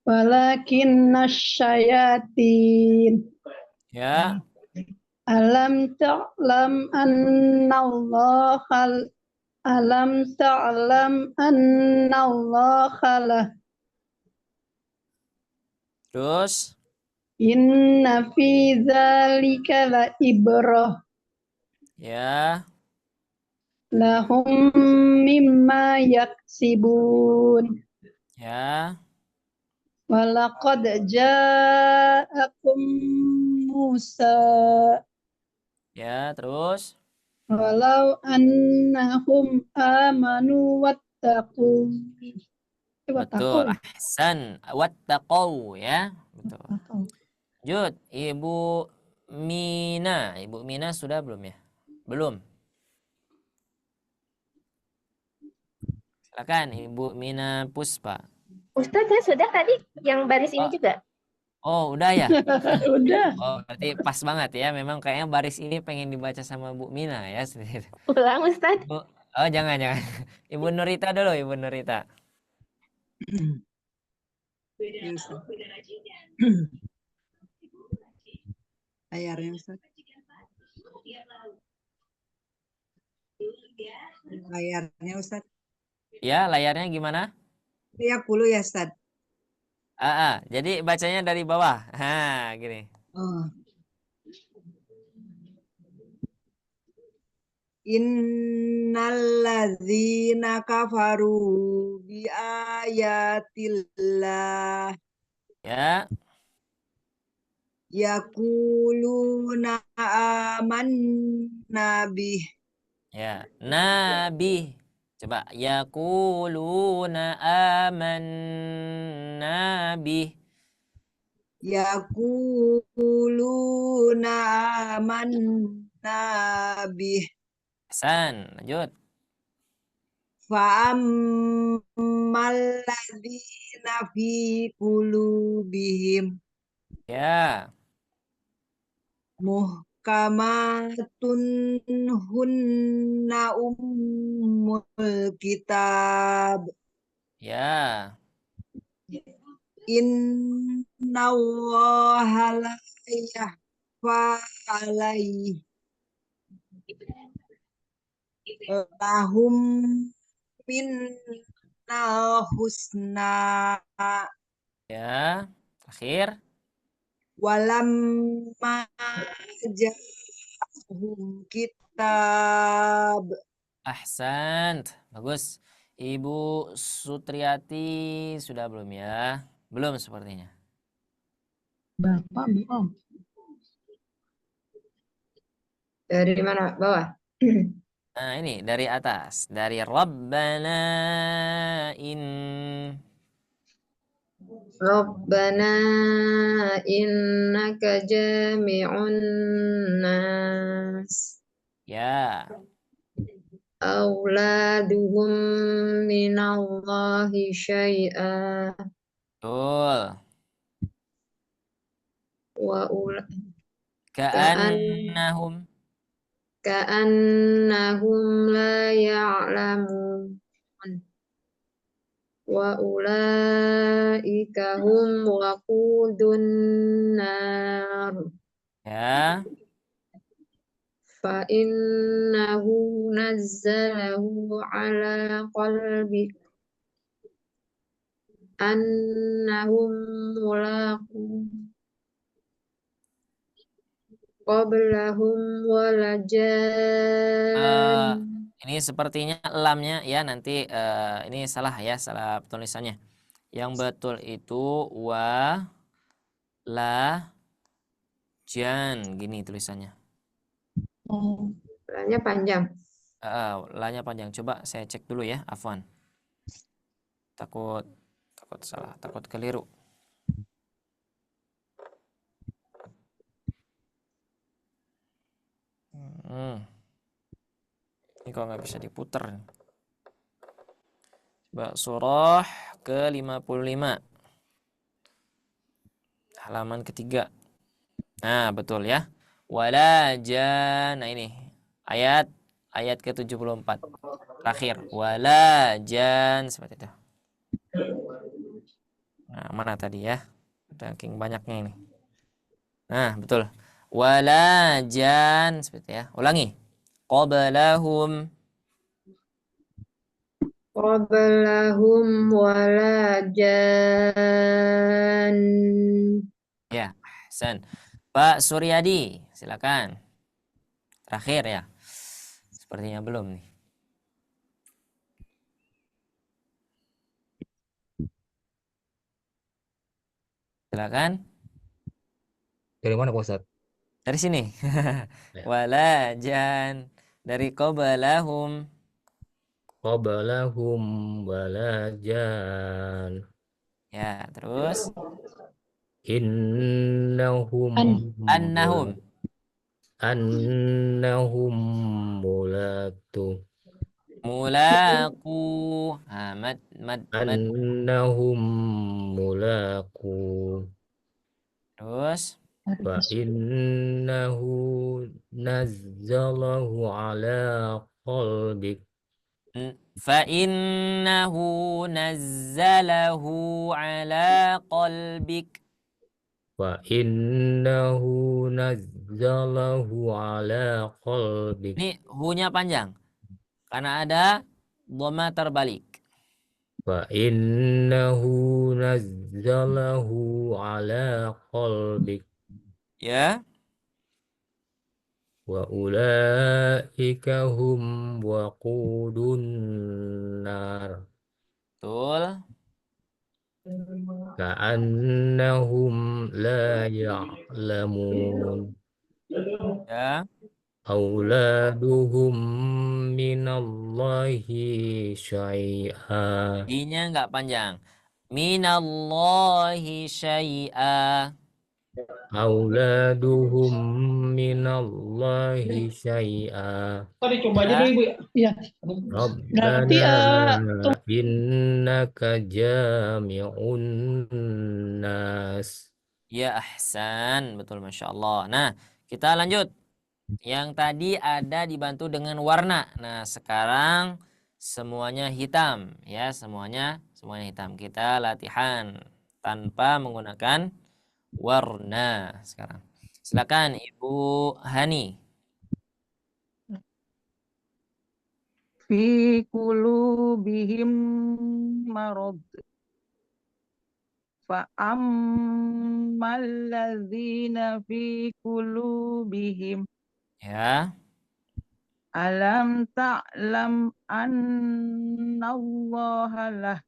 S5: Walakinna syayatin.
S3: Ya.
S5: Alam ta'lam annallaha lah.
S3: Terus
S5: Inna fi dzalika la ibrah
S3: ya.
S5: lahum mimma yaksibun.
S3: Ya.
S5: Walaqad ja'akum Musa
S3: Ya, terus
S5: walau annahum amanu wattaqu.
S3: betul. Ahsan. Wattaqau ya. Betul. Lanjut, Ibu Mina. Ibu Mina sudah belum ya? Belum. Silakan Ibu Mina Puspa.
S4: Ustaz, saya sudah tadi yang baris ini juga.
S3: Oh, udah ya?
S5: Udah.
S3: Oh, berarti pas banget ya. Memang kayaknya baris ini pengen dibaca sama Bu Mina ya.
S4: Ulang Ustaz.
S3: Bu, oh jangan. Ibu Nurita dulu, Ibu Nurita.
S9: Ya, Ustaz. Layarnya Ustaz. Layarnya Ustaz.
S3: Ya, layarnya gimana?
S9: 30 ya Ustaz.
S3: Jadi bacanya dari bawah. Gini.
S9: Oh. Innalladzina kafaru bi ayatillah
S3: Ya,
S9: yaquluna amanna bih.
S3: ya. Nabi. Coba yaquluna amanna bih.
S9: Yaquluna amanna bih.
S3: Hasan, lanjut.
S9: Fa'ammal ladzina fi qulubihim
S3: Ya,
S9: muhkamatun hunna ummul kitab
S3: ya.
S9: innallaha la yakhfa alaihi lahum minnal husna
S3: Ya. Terakhir.
S9: walamma ja'ahum kitab.
S3: Ahsan. Bagus. Ibu Sutriati sudah belum ya? Belum sepertinya.
S5: Bapak belum.
S7: Dari mana? Bawah.
S3: Nah, ini dari atas. Dari Rabbana in.
S7: Rabbana innaka jami'un nas.
S3: Ya.
S7: Auladuhum minallahi syai'a
S3: Betul.
S7: wa ula
S3: Ka'annahum.
S7: ka'annahum la ya'lamun wa ulaika hum waqudun nar
S3: Ya.
S7: fa innahu nazzalahu ala qalbik annahum mulaqu qablahum walajan.
S3: Ini sepertinya lamnya ya nanti ini salah ya, salah tulisannya. Yang betul itu wa la jan gini tulisannya.
S7: Lanya panjang.
S3: Lanya panjang. Coba saya cek dulu ya, afwan. Takut salah, takut keliru. Ini kok nggak bisa diputar. Coba surah ke-55. Halaman ketiga. Nah, betul ya. Walajan. Nah, ini ayat ke-74. Terakhir. Walajan seperti itu. Nah, mana tadi ya? Ranking banyaknya ini. Nah, betul. Walajan seperti ya. Ulangi. Qablahum.
S7: Qablahum walajan.
S3: Ya, Hasan. Pak Suryadi, silakan. Terakhir ya. Sepertinya belum nih. Silakan.
S8: Dari mana Pak Ustadz?
S3: Dari sini.
S8: Ya.
S3: Walajan. Dari qablahum.
S8: Qablahum walajan.
S3: Ya, terus
S8: Innahum
S3: annahum.
S8: annahum mulatu
S3: Mulaku. Mad.
S8: annahum mulaku
S3: Terus
S8: فإنه نزله على قلبك
S3: فإنه نزله على قلبك.
S8: فإنه نزله على قلبك
S3: Ini hu-nya panjang karena ada dhamma terbalik.
S8: فإنه نزله على قلبك
S3: Ya.
S8: وأولئك هم وقود النار
S3: Betul.
S8: كأنهم لا يعلمون
S3: Ya.
S8: أولادهم من الله شيئا
S3: I-nya nggak panjang. Minallahi syai'a.
S8: أولادهم من الله شيئا
S5: Tadi coba aja
S3: Ya.
S5: dulu Ibu ya. Berarti
S8: ربنا إنك جامع الناس
S3: Ya, ahsan. Betul, Masya Allah. Nah, kita lanjut. Yang tadi ada dibantu dengan warna. Nah, sekarang semuanya hitam. Ya, semuanya hitam. Kita latihan tanpa menggunakan warna sekarang. Silakan Ibu Hani.
S1: Fi qulubihim marad. Fa ammal ladzina fi qulubihim
S3: Ya.
S1: alam ta'lam annallaha lah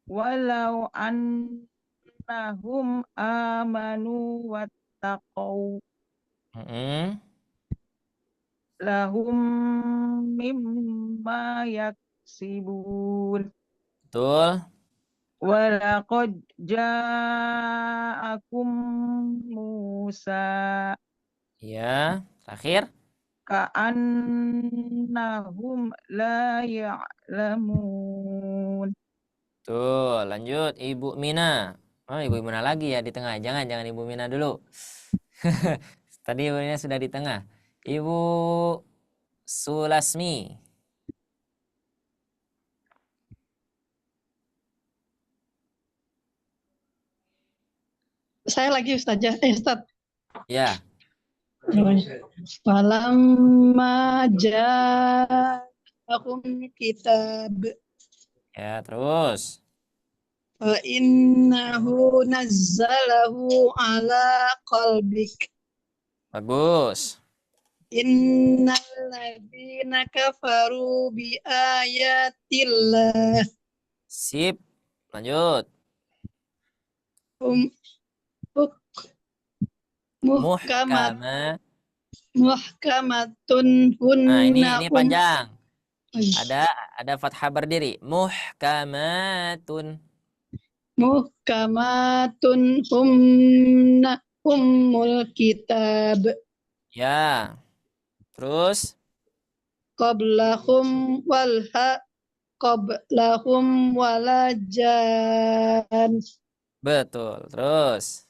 S1: walau annahum amanu wattaqau
S3: Mm-mm.
S1: lahum mimma yaksibun
S3: Betul.
S1: walaqad ja'akum Musa
S3: Ya. Terakhir.
S1: ka'annahum la ya'lamun.
S3: Tuh, lanjut Ibu Mina. Oh, Ibu Mina lagi ya di tengah. Jangan Ibu Mina dulu. Tadi Ibu Mina sudah di tengah. Ibu Sulasmi.
S5: saya lagi Ustazah. Ustaz.
S3: Ya.
S5: Falamma ja'akum kitab
S3: Ya, terus.
S5: fa innahu nazzalahu ala qalbik
S3: Bagus.
S5: innal ladzina kafaru bi ayatillah
S3: Sip. Lanjut.
S5: hum muhkamat
S3: Muhkama.
S5: muhkamatun
S3: Nah, ini
S5: hunna
S3: panjang. Ada fathah berdiri. Muhkamatun.
S5: muhkamatun hunna ummul kitab
S3: Ya. Terus.
S5: qablahum walajan
S3: Betul. Terus.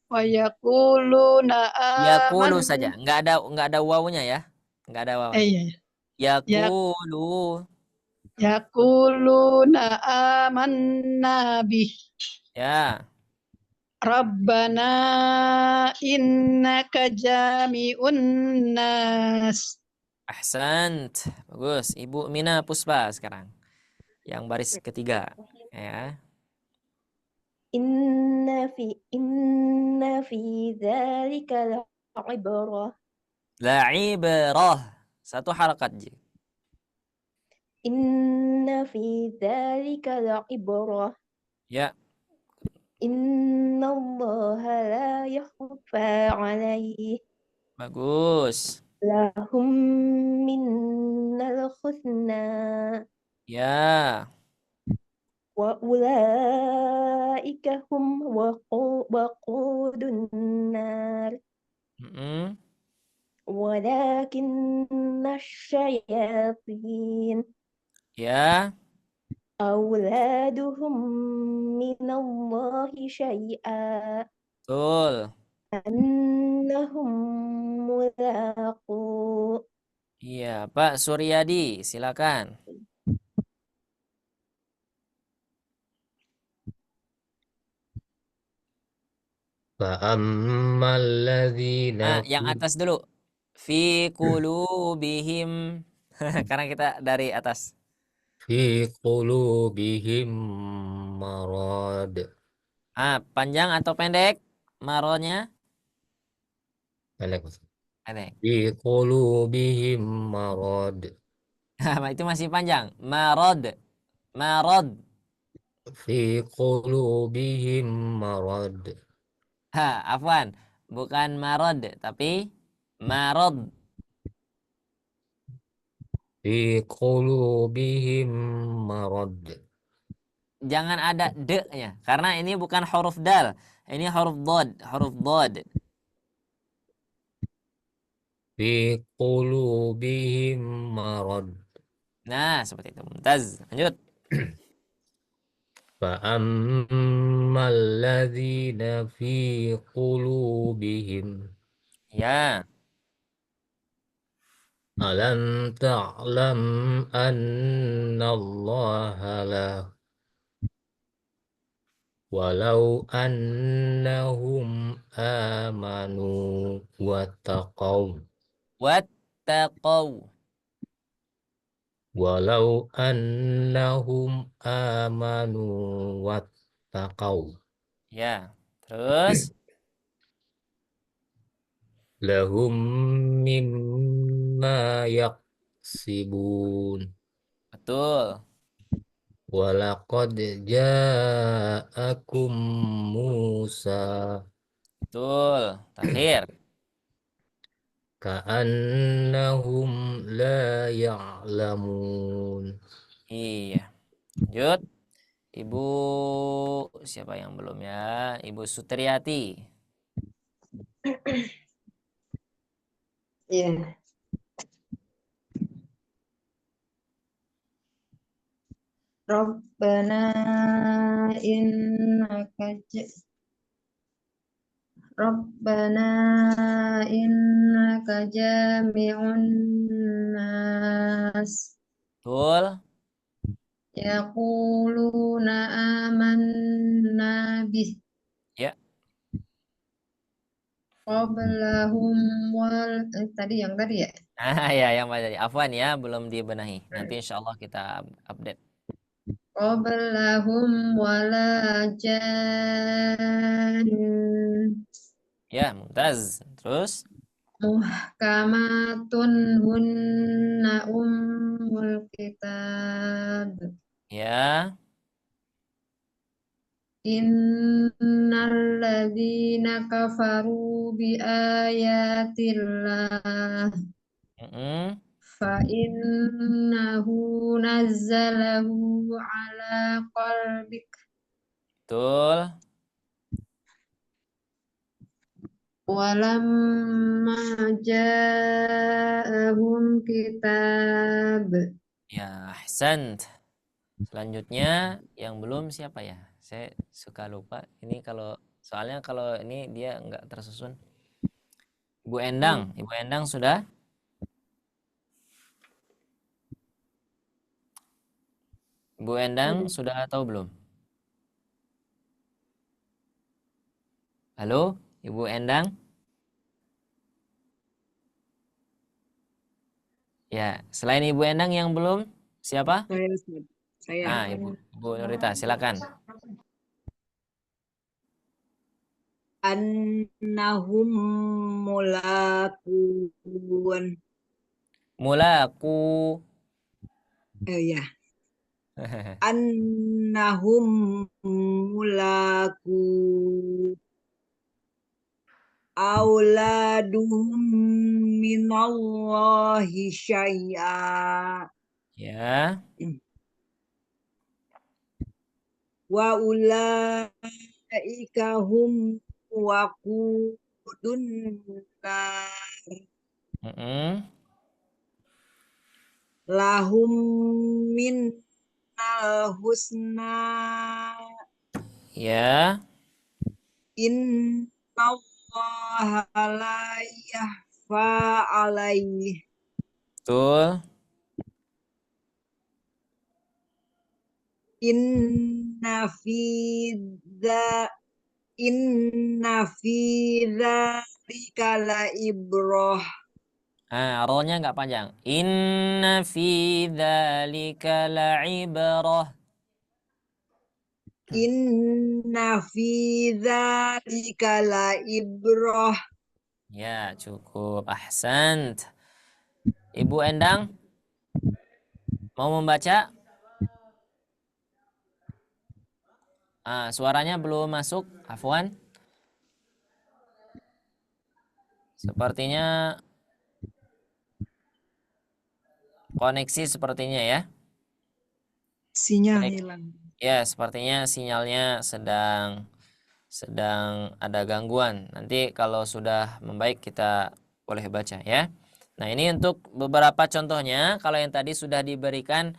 S5: wa yaquluna
S3: Yakulu
S5: aman
S3: saja. Nggak ada wawunya ya. Nggak ada wawunya.
S5: iya
S3: Yakulu.
S5: yaquluna amanna bih
S3: Ya.
S5: rabbana innaka jami'un nas
S3: Ahsant. Bagus. Ibu Mina Puspa sekarang. Yang baris ketiga. Ya.
S4: Inna fi dzalika la'ibrah.
S3: La'ibrah. Satu harakat.
S4: Inna fi dzalika la'ibrah.
S3: Ya.
S4: Inna Allaha la yakhfa 'alaihi.
S3: Bagus.
S4: Lahum minnal husna.
S3: Ya.
S4: Wa ulaika hum waqudun nar.
S3: Mm-mm.
S4: Walakinna syayatin
S3: Ya.
S4: أولادهم من الله شيئا
S3: Betul.
S4: أنهم ملاقو.
S3: Iya, Pak Suryadi, silakan.
S8: فأما الذين
S3: Yang atas dulu. Fi qulubihim. Karena kita dari atas.
S8: في قلوبهم مرض.
S3: Panjang atau pendek? Maronya
S8: Pendek.
S3: pendek.
S8: في قلوبهم مرض.
S3: Itu masih panjang. Marod. Marod.
S8: في قلوبهم مرض.
S3: Afwan. Bukan marod, tapi marod.
S8: في قلوبهم مرض.
S3: Jangan ada de-nya. Karena ini bukan huruf dal. Ini huruf dod. Huruf dod.
S8: في قلوبهم مرض.
S3: Nah, seperti itu. Mumtaz. Lanjut.
S8: فأما الذين في قلوبهم
S3: Ya.
S8: ألم تعلم أن الله له ولو أنهم آمنوا واتقوا
S3: Wattaqaw.
S8: ولو أنهم آمنوا واتقوا
S3: Ya. Terus.
S8: لهم مما يكسبون
S3: Betul.
S8: ولقد جاءكم موسى
S3: Betul. Terakhir.
S8: كأنهم لا يعلمون.
S3: Iya. Lanjut. Ibu siapa yang belum ya? Ibu Sutriati.
S7: Ya. Rabbana innaka Rabbana innaka jami'un nas
S3: Betul.
S7: yaquluna amanna bih
S3: Ya.
S7: qablahum tadi ya.
S3: Ya yang tadi. Afwan ya, belum dibenahi. Nanti insya Allah kita update.
S7: Qablahum wala jan
S3: Ya, Mumtaz. Terus.
S7: muhkamatun hunna ummul kitab
S3: Ya.
S7: innal ladzina kafaru bi ayatillah
S3: Mm-mm.
S7: fa innahu nazzalahu ala qalbik
S3: Betul.
S7: walamma ja'ahum kitab.
S3: Ya, ahsant. Selanjutnya yang belum siapa ya? Saya suka lupa. Ini soalnya kalau ini dia nggak tersusun. Ibu Endang. Ibu Endang sudah? Ibu Endang sudah atau belum? Halo, Ibu Endang? Ya, selain Ibu Endang yang belum, siapa?
S9: Saya.
S3: Ibu Nurita, silakan.
S9: Annahum mulakun.
S3: Mulaku.
S9: Ya. Annahum mulaku auladuhum minallahi syai'a
S3: Ya.
S9: wa ulaika hum waqudun nar
S3: Mm-mm.
S9: lahum min innal husna
S3: Ya,
S9: innallaha la yahfa alaihi
S3: betul.
S9: inna fi dza inna fi dzalika la ibrah
S3: Rohnya nggak panjang. Inna fi dzalika la'ibrah.
S9: inna fi dzalika la ibrah
S3: Ya, cukup. Ahsant. Ibu Endang, mau membaca? Suaranya belum masuk, Afwan. Sepertinya koneksi sepertinya ya.
S9: sinyal
S3: Baik.
S9: hilang.
S3: Ya, sepertinya sinyalnya sedang ada gangguan. Nanti kalau sudah membaik kita boleh baca ya. Nah, ini untuk beberapa contohnya. Kalau yang tadi sudah diberikan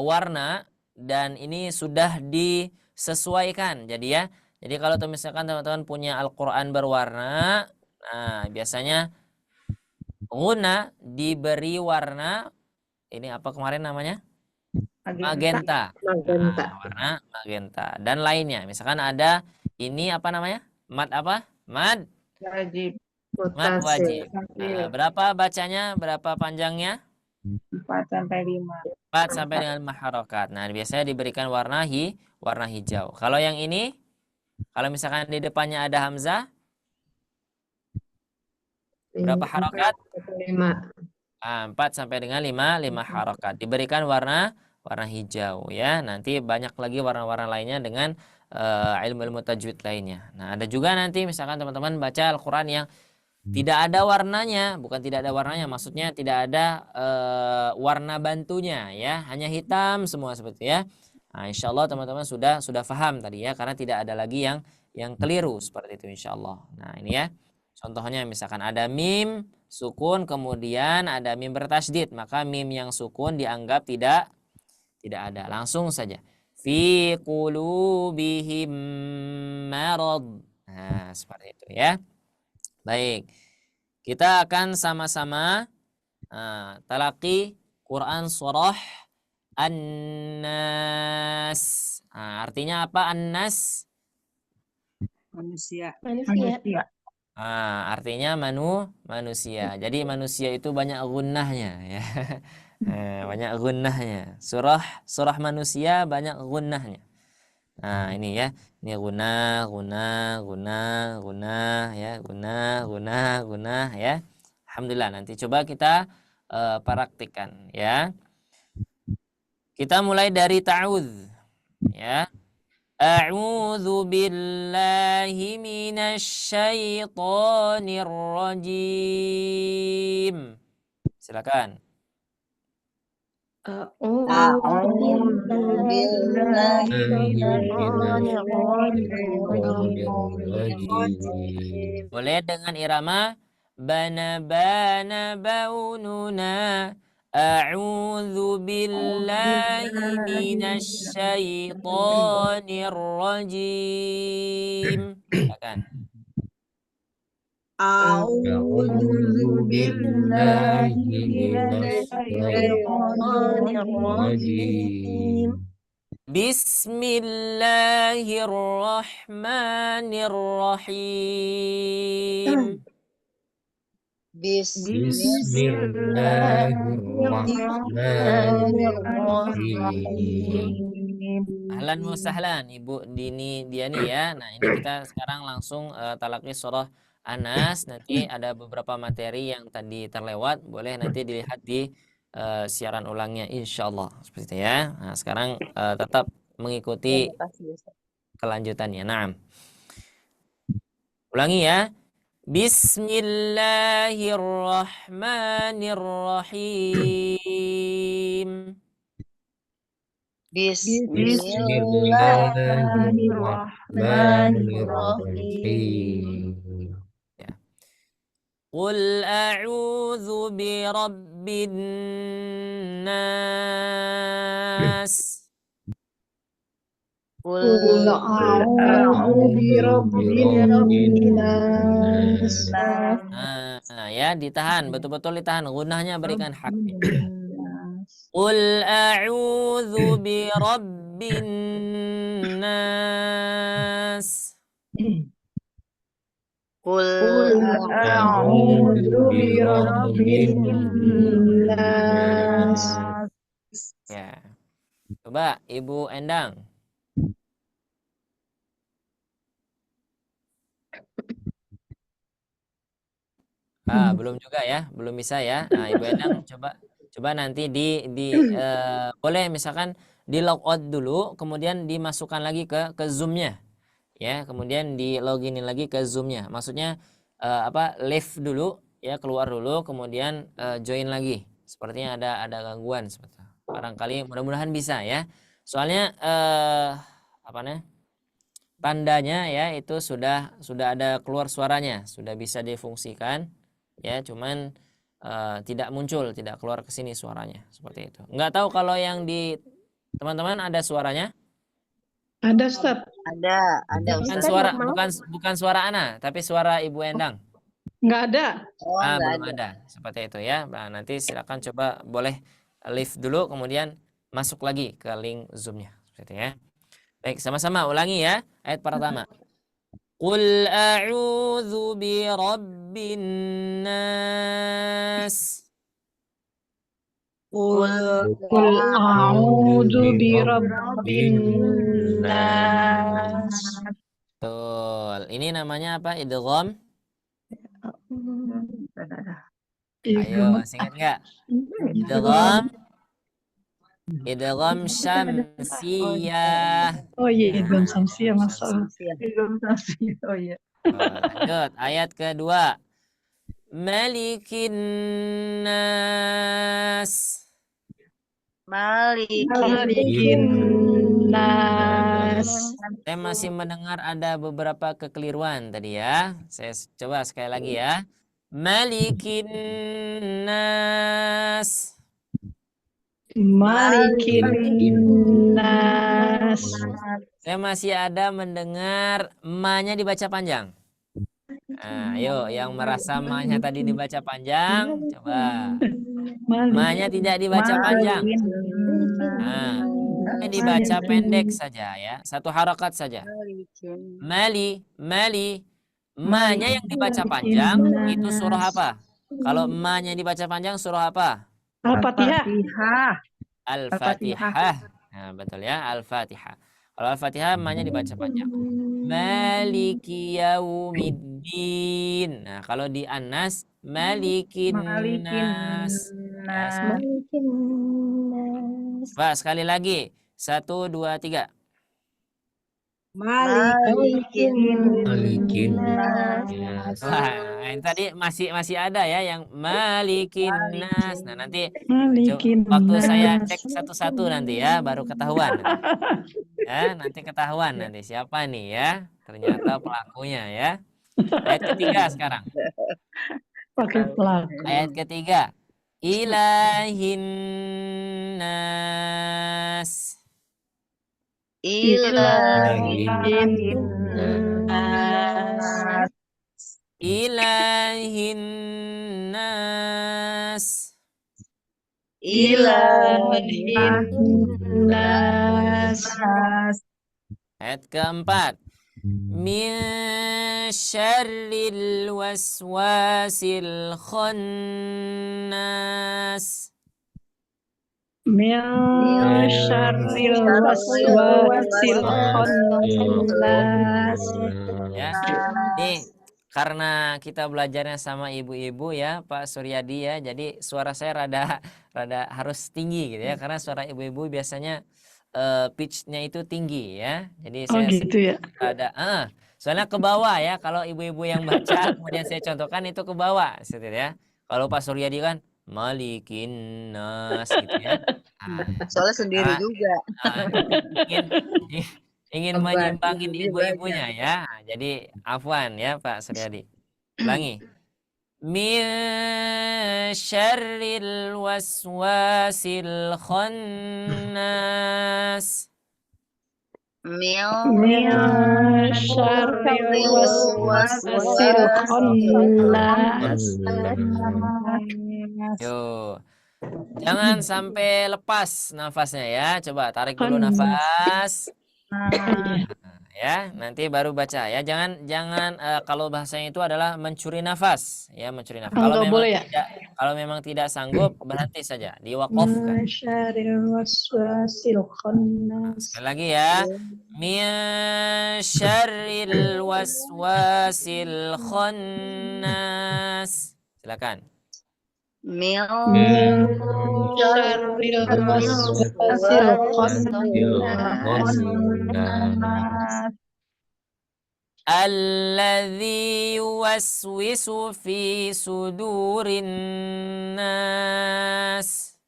S3: warna dan ini sudah disesuaikan. Jadi ya, jadi kalau misalkan teman-teman punya Al-Qur'an berwarna, nah biasanya guna diberi warna ini apa kemarin namanya? Magenta.
S7: Magenta.
S3: Warna magenta dan lainnya. Misalkan ada ini apa namanya? Mad apa? Mad
S1: Wajib.
S3: wajib.
S1: Tampil.
S3: Berapa bacanya? Berapa panjangnya?
S1: 4 sampai 5.
S3: 4 sampai dengan 5 harokat. Nah, biasanya diberikan warna hijau. Kalau yang ini, kalau misalkan di depannya ada hamzah, berapa harokat?
S7: 5.
S3: 4 sampai dengan 5 harokat. Diberikan warna hijau ya. Nanti banyak lagi warna-warna lainnya dengan ilmu-ilmu tajwid lainnya. Nah, ada juga nanti misalkan teman-teman baca Al-Qur'an yang tidak ada warnanya, bukan tidak ada warnanya, maksudnya tidak ada warna bantunya ya, hanya hitam semua seperti ya. Nah, insya Allah teman-teman sudah paham tadi ya, karena tidak ada lagi yang keliru seperti itu insya Allah. Nah, ini ya. Contohnya misalkan ada mim sukun kemudian ada mim bertasydid, maka mim yang sukun dianggap tidak ada. Langsung saja. Fi qulubihim marad. Nah, seperti itu ya. Baik. Kita akan sama-sama talaqi Quran surah An-Nas. Artinya apa An-Nas?
S9: Manusia.
S4: Manusia.
S3: Artinya manusia. Jadi manusia itu banyak gunnahnya ya. Banyak gunnahnya. Surah manusia banyak gunnahnya. Nah, ini ya. Ini guna ya, guna ya. Alhamdulillah, nanti coba kita praktikkan ya. Kita mulai dari ta'udz ya. A'udzu billahi minasy syaithanir rajim. Silakan.
S4: A'udzu billahi minasyaitonir rajim.
S3: Boleh dengan irama bana baununa. A'udzu billahi minasy syaithanir rajim. Silakan.
S9: A'udzu
S8: billahi minasyaitonir rajim.
S3: Bismillahirrahmanirrahim.
S8: Bismillahirrahmanirrahim.
S3: Ahlan wa sahlan Ibu Diani ya. Nah, ini kita sekarang langsung talaqi surah Anas. Nanti ada beberapa materi yang tadi terlewat, boleh nanti dilihat di siaran ulangnya insyaallah seperti itu ya. Nah, sekarang tetap mengikuti kelanjutannya. Naam. Ulangi ya. Bismillahirrahmanirrahim.
S8: Bismillahirrahmanirrahim.
S3: Ya. Qul a'udzu birabbin nas.
S4: Qul
S5: Qul a'udzu birabbin nas.
S3: Nah, ya ditahan, betul-betul ditahan. Gunahnya berikan haknya.
S1: Nas.
S3: Qul a'udzu birabbin nas.
S4: Qul
S5: A'udzu birabbin nas.
S3: Ya. Coba Ibu Endang. Belum juga ya, belum bisa ya. Nah, Ibu Endang coba nanti boleh misalkan di logout dulu, kemudian dimasukkan lagi ke Zoom-nya. Ya, kemudian di loginin lagi ke Zoom-nya. Maksudnya leave dulu ya, keluar dulu, kemudian join lagi. Sepertinya ada gangguan seperti itu. Barangkali mudah-mudahan bisa ya. Soalnya tandanya ya itu sudah ada keluar suaranya, sudah bisa difungsikan ya, cuman tidak muncul, tidak keluar ke sini suaranya seperti itu. Nggak tahu kalau yang di teman-teman ada suaranya?
S5: Ada, Ustaz.
S4: ada
S3: Bukan
S4: Ustaz.
S3: bukan suara Ana, tapi suara Ibu Endang.
S5: Nggak ada.
S4: Oh, enggak
S3: Belum
S4: ada.
S3: ada. Seperti itu ya. Nah, nanti silakan coba boleh leave dulu kemudian masuk lagi ke link Zoom-nya seperti itu ya. Baik, sama-sama ulangi ya ayat pertama. Qul a'udzu birabbin nas.
S5: Qul a'udzu birabbin nas.
S3: Betul. Ini namanya apa? Idgham. Ayo, masih ingat nggak? Idgham syamsiyah.
S5: Oh iya, idgham samsiyah, masalah.
S1: Idgham samsiyah. Oh iya.
S3: Lanjut, ayat kedua. Malikin nas.
S5: Malikin nas.
S3: Saya masih mendengar ada beberapa kekeliruan tadi ya. Saya coba sekali lagi ya. Malikin nas.
S5: Malikin nas.
S3: Saya masih ada mendengar ma-nya dibaca panjang. Nah, ayo yang merasa ma-nya tadi dibaca panjang, coba. Ma-nya tidak dibaca panjang. Nah, dibaca pendek saja ya. Satu harokat saja. Mali. Ma-nya yang dibaca panjang itu surah apa? Kalau ma-nya dibaca panjang surah apa?
S5: Al-Fatihah.
S3: Al-Fatihah. Nah, betul ya, Al-Fatihah. Kalau Al-Fatihah ma-nya dibaca panjang. Maliki yaumiddin. Nah, kalau di Anas Malikin nas. Pak, sekali lagi. 1, 2, 3.
S4: Malikin
S3: Ya. Wah, ini tadi masih ada ya yang Malikin nas. Nah, nanti waktu saya cek satu-satu nanti ya, baru ketahuan. Ya, nanti ketahuan nanti siapa nih ya. Ternyata pelakunya ya. Ayat ketiga sekarang.
S5: Pakai pelaku.
S3: Ayat ketiga. Ilahin nas.
S5: Ilahin nas.
S3: Ilahin nas.
S5: Ilahin nas.
S3: Ayat keempat. Min syarril waswasil khannas.
S5: Min syarril waswasil khannas.
S3: Ya. Nih, karena kita belajarnya sama ibu-ibu ya, Pak Suryadi ya. Jadi suara saya rada harus tinggi gitu ya, karena suara ibu-ibu biasanya pitch-nya itu tinggi ya. Jadi saya
S5: gitu ya.
S3: soalnya ke bawah ya. Kalau ibu-ibu yang baca kemudian saya contohkan itu ke bawah gitu ya. Kalau Pak Suryadi kan Malikin nas gitu ya.
S4: soalnya sendiri juga.
S3: Ingin menyimbangin ibu-ibunya ya. Jadi afwan ya Pak Suryadi. Ulangi. Min syarril waswasil khannas.
S4: Mil
S5: syarril waswasil
S4: waswasil
S5: khannas.
S3: Yo, jangan sampai lepas nafasnya ya. Coba tarik dulu
S5: Khannas.
S3: nafas.
S5: Iya.
S3: Ya, nanti baru baca ya. Jangan kalau bahasanya itu adalah mencuri nafas, ya mencuri nafas. Kalau
S5: Enggak
S3: memang
S5: boleh ya?
S3: kalau memang tidak sanggup berhenti saja, diwakafkan.
S5: Syarril waswasil khannas.
S3: Sekali lagi ya. Min syarril waswasil khannas. Silakan.
S4: Mil
S5: Syarril waswasil khannas.
S3: Alladzi yuwaswisu fi sudurin nas.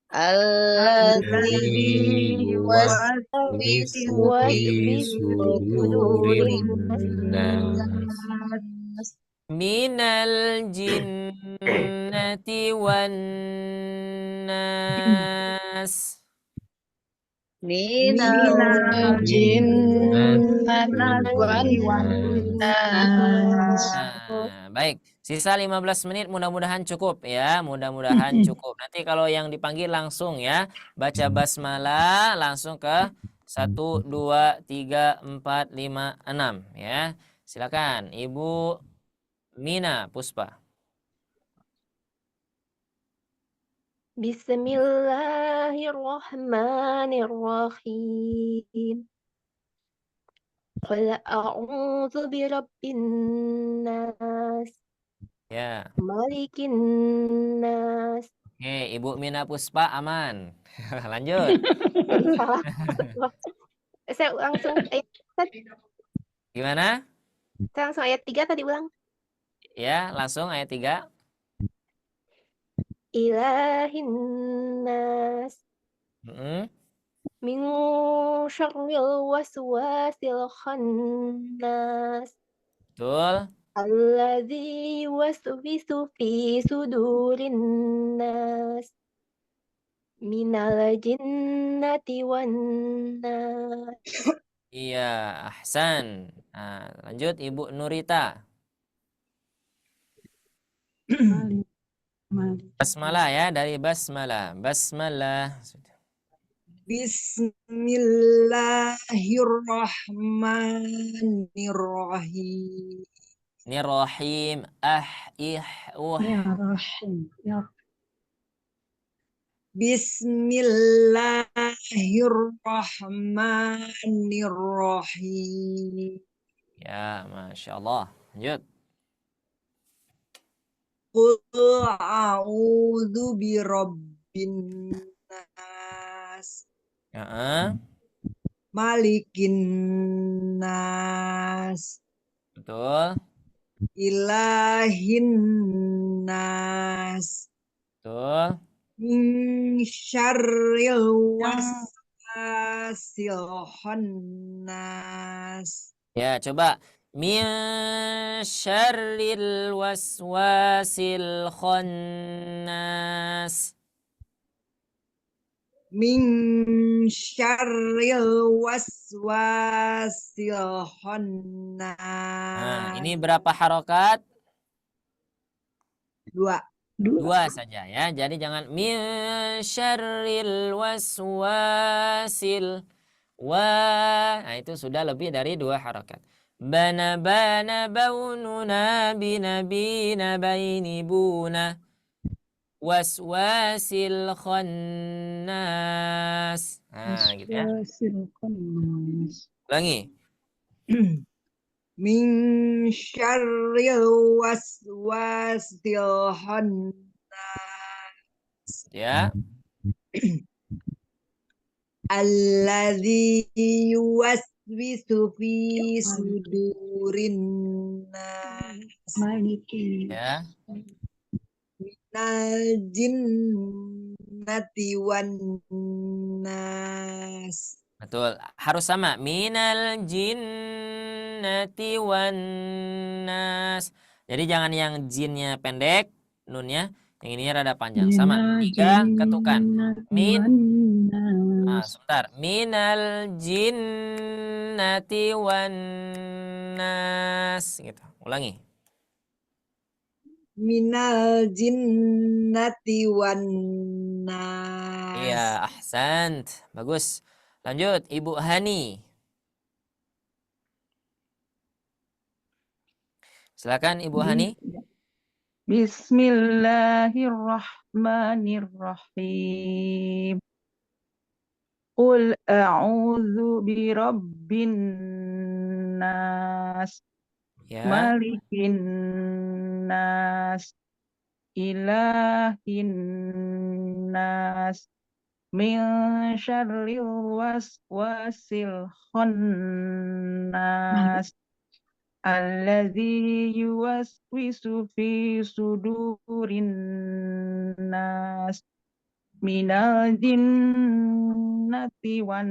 S4: alladzi yuwaswisu fi sudurin nas
S3: Minal jinnati wan nas.
S4: minal
S5: Jinnati wan nas.
S3: Nah, baik. Sisa 15 menit mudah-mudahan cukup ya. Mudah-mudahan cukup. Nanti kalau yang dipanggil langsung ya. Baca basmalah langsung ke 1, 2, 3, 4, 5, 6 ya. Silakan Ibu Mina Puspa.
S6: Bismillahirrahmanirrahim. Qul a'udzu birabbin nas,
S3: Ya.
S6: malikin nas.
S3: Oke, Ibu Mina Puspa aman. Lanjut.
S6: Saya langsung ayat
S3: Gimana?
S6: saya langsung ayat 3 tadi ulang.
S3: Ya, langsung ayat 3.
S6: Ilahin nas
S3: Mm-mm.
S6: min syarril waswasil khannas
S3: Betul.
S6: alladzi yuwaswisu fi sudurin nas minal jinnati wan nas.
S3: Iya, ahsan. Nah, lanjut Ibu Nurita. Basmalah ya, dari basmalah. Basmalah.
S9: Bismillahirrahmanirrahim.
S3: Ini rohim,
S5: Ya Rahim. Ya
S9: Bismillahirrahmanirrahim.
S3: Ya, Masya Allah. Lanjut.
S9: Qul a'udzu birabbin nas,
S3: Ya,
S9: malikin nas,
S3: betul.
S9: ilahin nas,
S3: Betul.
S9: min syarril waswasil khannas.
S3: Ya, coba. Min syarril waswasil khannas.
S9: Min syarril waswasil
S3: Nah,
S9: khannas.
S3: ini berapa harokat?
S9: 2.
S3: Dua saja ya. Jadi jangan min syarril waswasil Nah, itu sudah lebih dari 2 harokat. Bana baununa binabina baini buna waswasil khannas. Nah, gitu ya.
S5: waswasil khannas.
S3: Ulangi.
S9: Min syarril waswasil khannas.
S3: Ya.
S9: Alladzi yuwaswisu fi sudurin nas.
S5: Malikin.
S3: Ya.
S9: Minal jinnati wan nas.
S3: Betul. Harus sama. Minal jinnati wan nas. Jadi jangan yang jinnya pendek, nunnya. Yang ininya rada panjang. Sama. 3 ketukan. Min. Nah, sebentar. Minal jinnati wan nas. Gitu. Ulangi.
S9: Minal jinnati wan nas.
S3: Iya, ahsant. Bagus. Lanjut, Ibu Hani. Silakan Ibu Hani.
S1: Bismillahirrahmanirrahim. Qul a'udzu birabbin nas,
S3: Ya.
S1: malikin nas, ilahin nas, min syarril waswasil khannas, alladzi yuwaswisu fi sudurin nas, minal jinnati wan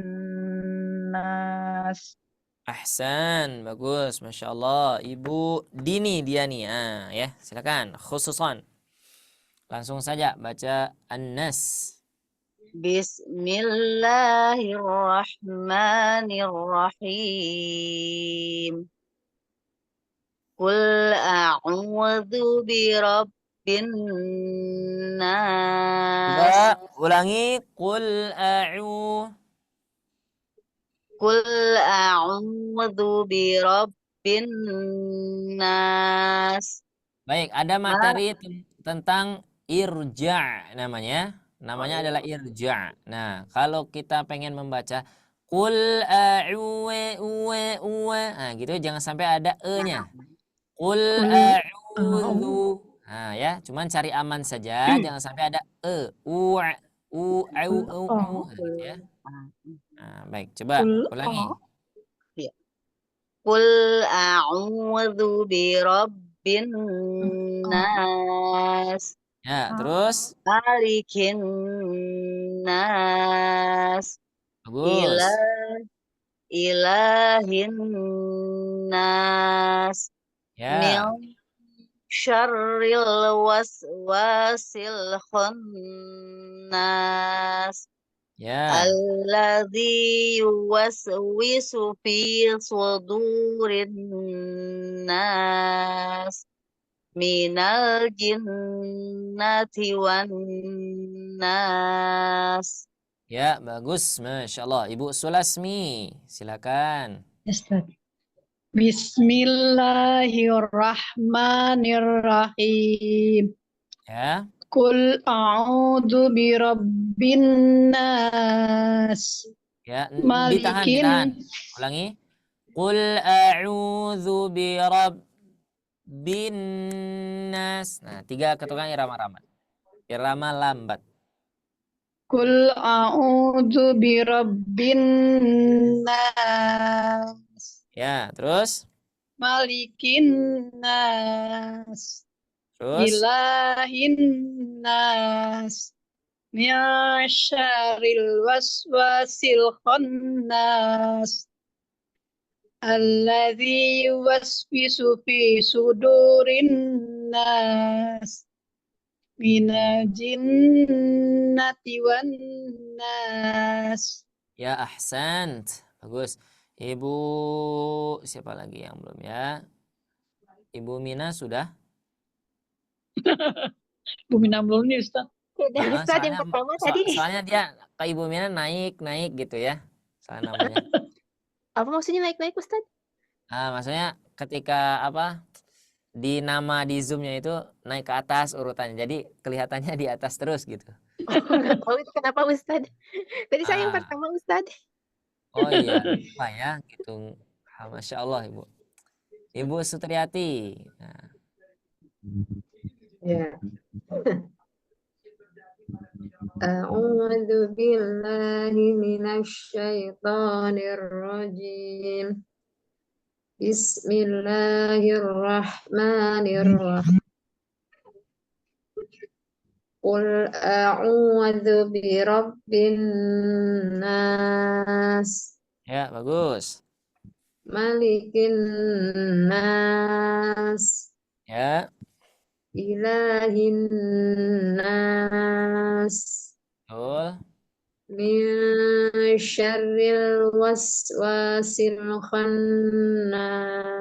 S1: nas.
S3: Ahsan, bagus, masya Allah. Ibu Dini Diani, ya, silakan. Khususan, langsung saja baca An-Nas.
S4: Bismillahirrahmanirrahim. Qul a'udzu birabbin nas.
S3: Ulangi. Qul
S4: a'udzu birabbin nas.
S3: Baik, ada materi tentang irja namanya. Namanya adalah irja. Nah, kalau kita pengen membaca Qul nah gitu jangan sampai ada e-nya. Qul a'udzu. Nah, ya, cuman cari aman saja, jangan sampai ada e. Nah, gitu ya. Nah, baik, coba ulangi.
S4: Qul a'udzu birabbin nas.
S3: Ya, terus
S4: Malikin nas.
S3: bagus.
S4: Ilahin nas.
S3: Ya.
S4: Min syarril waswasil khannas.
S3: Ya.
S4: Alladzi yuwaswisu fi sudurin nas. Minal jinnati wan nas.
S3: Ya, bagus. Masya Allah. Ibu Sulasmi, silakan.
S5: Bismillahirrahmanirrahim.
S3: Ya.
S5: Qul a'udzu birabbin nas.
S3: Ya,
S5: Malikin.
S3: ditahan. Ulangi. Qul a'udzu birabbin nas. Nah, 3 ketukan irama lambat. Irama lambat.
S5: Qul a'udzu birabbin nas.
S3: Ya, terus?
S5: Malikin nas.
S3: Terus?
S5: Ilahin nas. Min syarril waswasil khannas. Alladzi yuwaswisu fi sudurin nas. Minal jinnati wan nas.
S3: Ya, ahsant. Bagus. Ibu siapa lagi yang belum ya? Ibu Mina sudah?
S5: Bu Mina belum nih Ustaz.
S6: Udah Ustaz yang pertama tadi.
S3: Soalnya dia ke Ibu Mina naik gitu ya. Soalnya namanya.
S6: Apa maksudnya naik-naik Ustaz?
S3: Maksudnya ketika di nama di Zoom-nya itu naik ke atas urutannya. Jadi kelihatannya di atas terus gitu.
S6: Nggak tahu itu kenapa Ustaz. Tadi saya yang pertama Ustaz.
S3: Oh iya, lupa ya gitu. Masya Allah Ibu. Ibu Sutriati. Nah.
S7: Ya. A'udzu billahi minasy syaithanir rajim. Bismillahirrahmanirrahim. Qul a'udzu birabbin nas.
S3: Ya, bagus.
S7: Malikin nas.
S3: Ya.
S7: ilahin nas
S3: Betul.
S7: min syarril waswasil khannas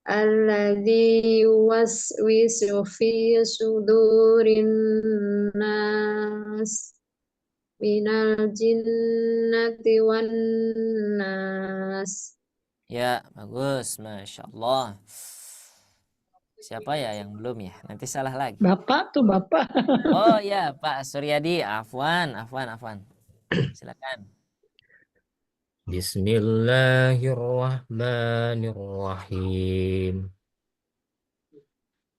S7: alladzi yuwaswisu fi sudurin nas minal jinnati wan nas.
S3: Ya, bagus. Masya Allah. Siapa ya yang belum ya? Nanti salah lagi.
S5: Bapak tuh Bapak.
S3: Oh ya, Pak Suryadi. Afwan. Silakan.
S8: Bismillahirrahmanirrahim.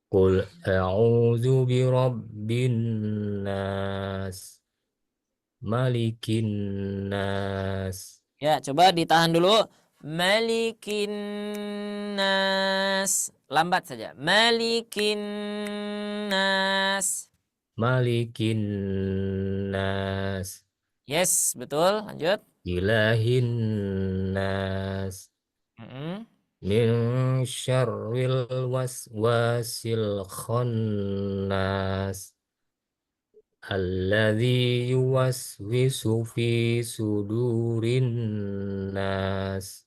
S8: Qul a'udzu birabbin nas, malikin nas.
S3: Ya, coba ditahan dulu. Malikin nas. Lambat saja. Malikin nas.
S8: Malikin nas,
S3: Yes, betul. Lanjut.
S8: ilahin nas,
S3: Mm-mm.
S8: min syarril waswasil khannas, alladzi yuwaswisu fi sudurin nas,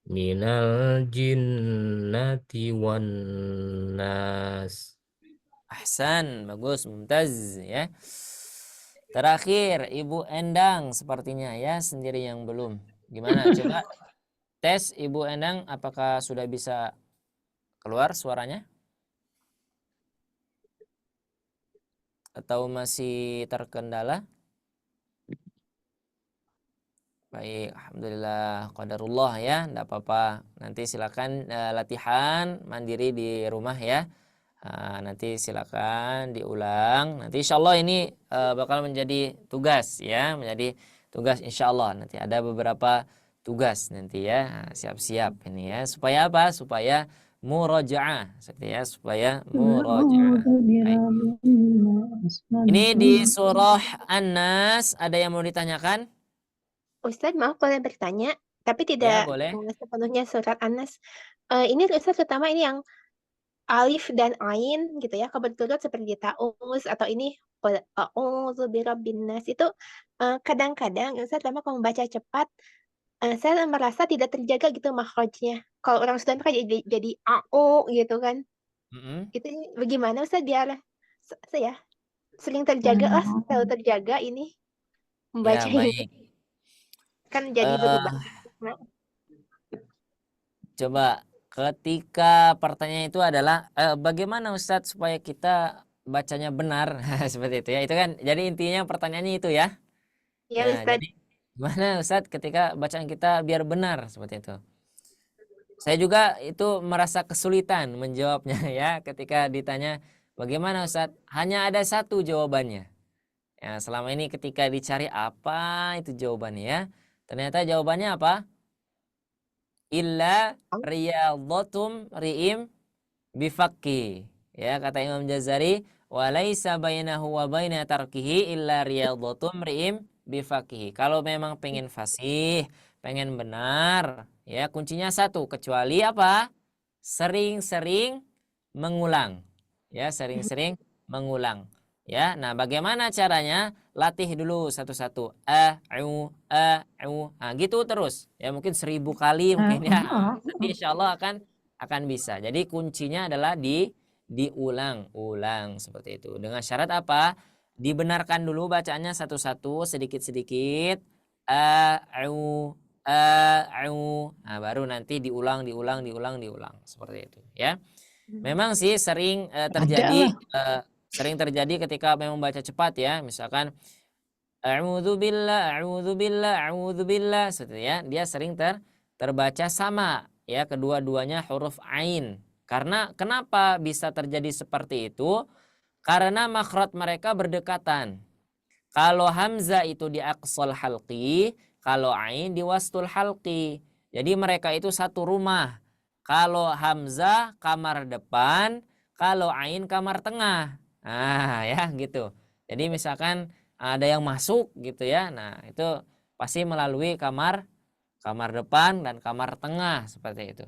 S8: minal jinnati wan nas.
S3: Ahsan, bagus, mumtaz ya. Terakhir, Ibu Endang sepertinya ya, sendiri yang belum. Gimana? Coba tes Ibu Endang, apakah sudah bisa keluar suaranya? Atau masih terkendala? Baik, alhamdulillah, qadarullah ya, enggak apa-apa. Nanti silakan latihan mandiri di rumah ya. Nanti silakan diulang. Nanti insya Allah ini bakal menjadi tugas ya, menjadi tugas insya Allah. Nanti ada beberapa tugas nanti ya. Siap-siap ini ya. Supaya apa? Supaya murajaah, ya, supaya murajaah. Baik. Ini di surah An-Nas ada yang mau ditanyakan?
S6: Ustadz, maaf boleh bertanya, tapi
S3: Ya,
S6: tidak
S3: boleh.
S6: sepenuhnya surat An-Nas. Ini Ustadz terutama ini yang alif dan ain gitu ya, kebetulan seperti ta'uz atau ini a'udzu birabbin nas itu kadang-kadang Ustadz lama kalau membaca cepat saya merasa tidak terjaga gitu makhrajnya. Kalau orang Sunda kan jadi au gitu kan.
S3: Mm-mm.
S6: Itu bagaimana Ustadz biar saya sering terjaga lah, selalu terjaga ini
S3: Ya,
S6: membaca ini
S3: baik.
S6: kan jadi berubah.
S3: Coba ketika pertanyaan itu adalah bagaimana Ustadz supaya kita bacanya benar seperti itu ya. Itu kan jadi intinya pertanyaannya itu ya.
S6: Ya
S3: Nah,
S6: Ustadz.
S3: jadi gimana Ustadz ketika bacaan kita biar benar seperti itu. Saya juga itu merasa kesulitan menjawabnya ya ketika ditanya bagaimana Ustadz, hanya ada satu jawabannya. Ya, selama ini ketika dicari apa itu jawabannya ya. Ternyata jawabannya apa? Illa riyadhatum ri'im bifaqi. Ya, kata Imam Jazari, wa laisa bainahu wa baina tarkihi illa riyadhatum ri'im bifaqihi. Kalau memang pengen fasih, pengen benar, ya kuncinya satu, kecuali apa? Sering-sering mengulang. Ya, sering-sering mengulang. Ya, nah bagaimana caranya? Latih dulu satu-satu. Nah, gitu terus. Ya mungkin 1000 kali mungkin ya. Nanti insya Allah akan bisa. Jadi kuncinya adalah diulang-ulang seperti itu. Dengan syarat apa? Dibenarkan dulu bacaannya satu-satu, sedikit-sedikit. Nah, baru nanti diulang seperti itu. Ya, memang sih sering terjadi ketika memang baca cepat ya. Misalkan a'udzubillah seperti ya. Dia sering terbaca sama ya kedua-duanya huruf ain. Karena kenapa bisa terjadi seperti itu? Karena makhraj mereka berdekatan. Kalau hamzah itu di aqsal halqi, kalau ain di wastul halqi. Jadi mereka itu satu rumah. Kalau hamzah kamar depan, kalau ain kamar tengah. Nah, ya gitu. Jadi misalkan ada yang masuk gitu ya. Nah, itu pasti melalui kamar depan dan kamar tengah seperti itu.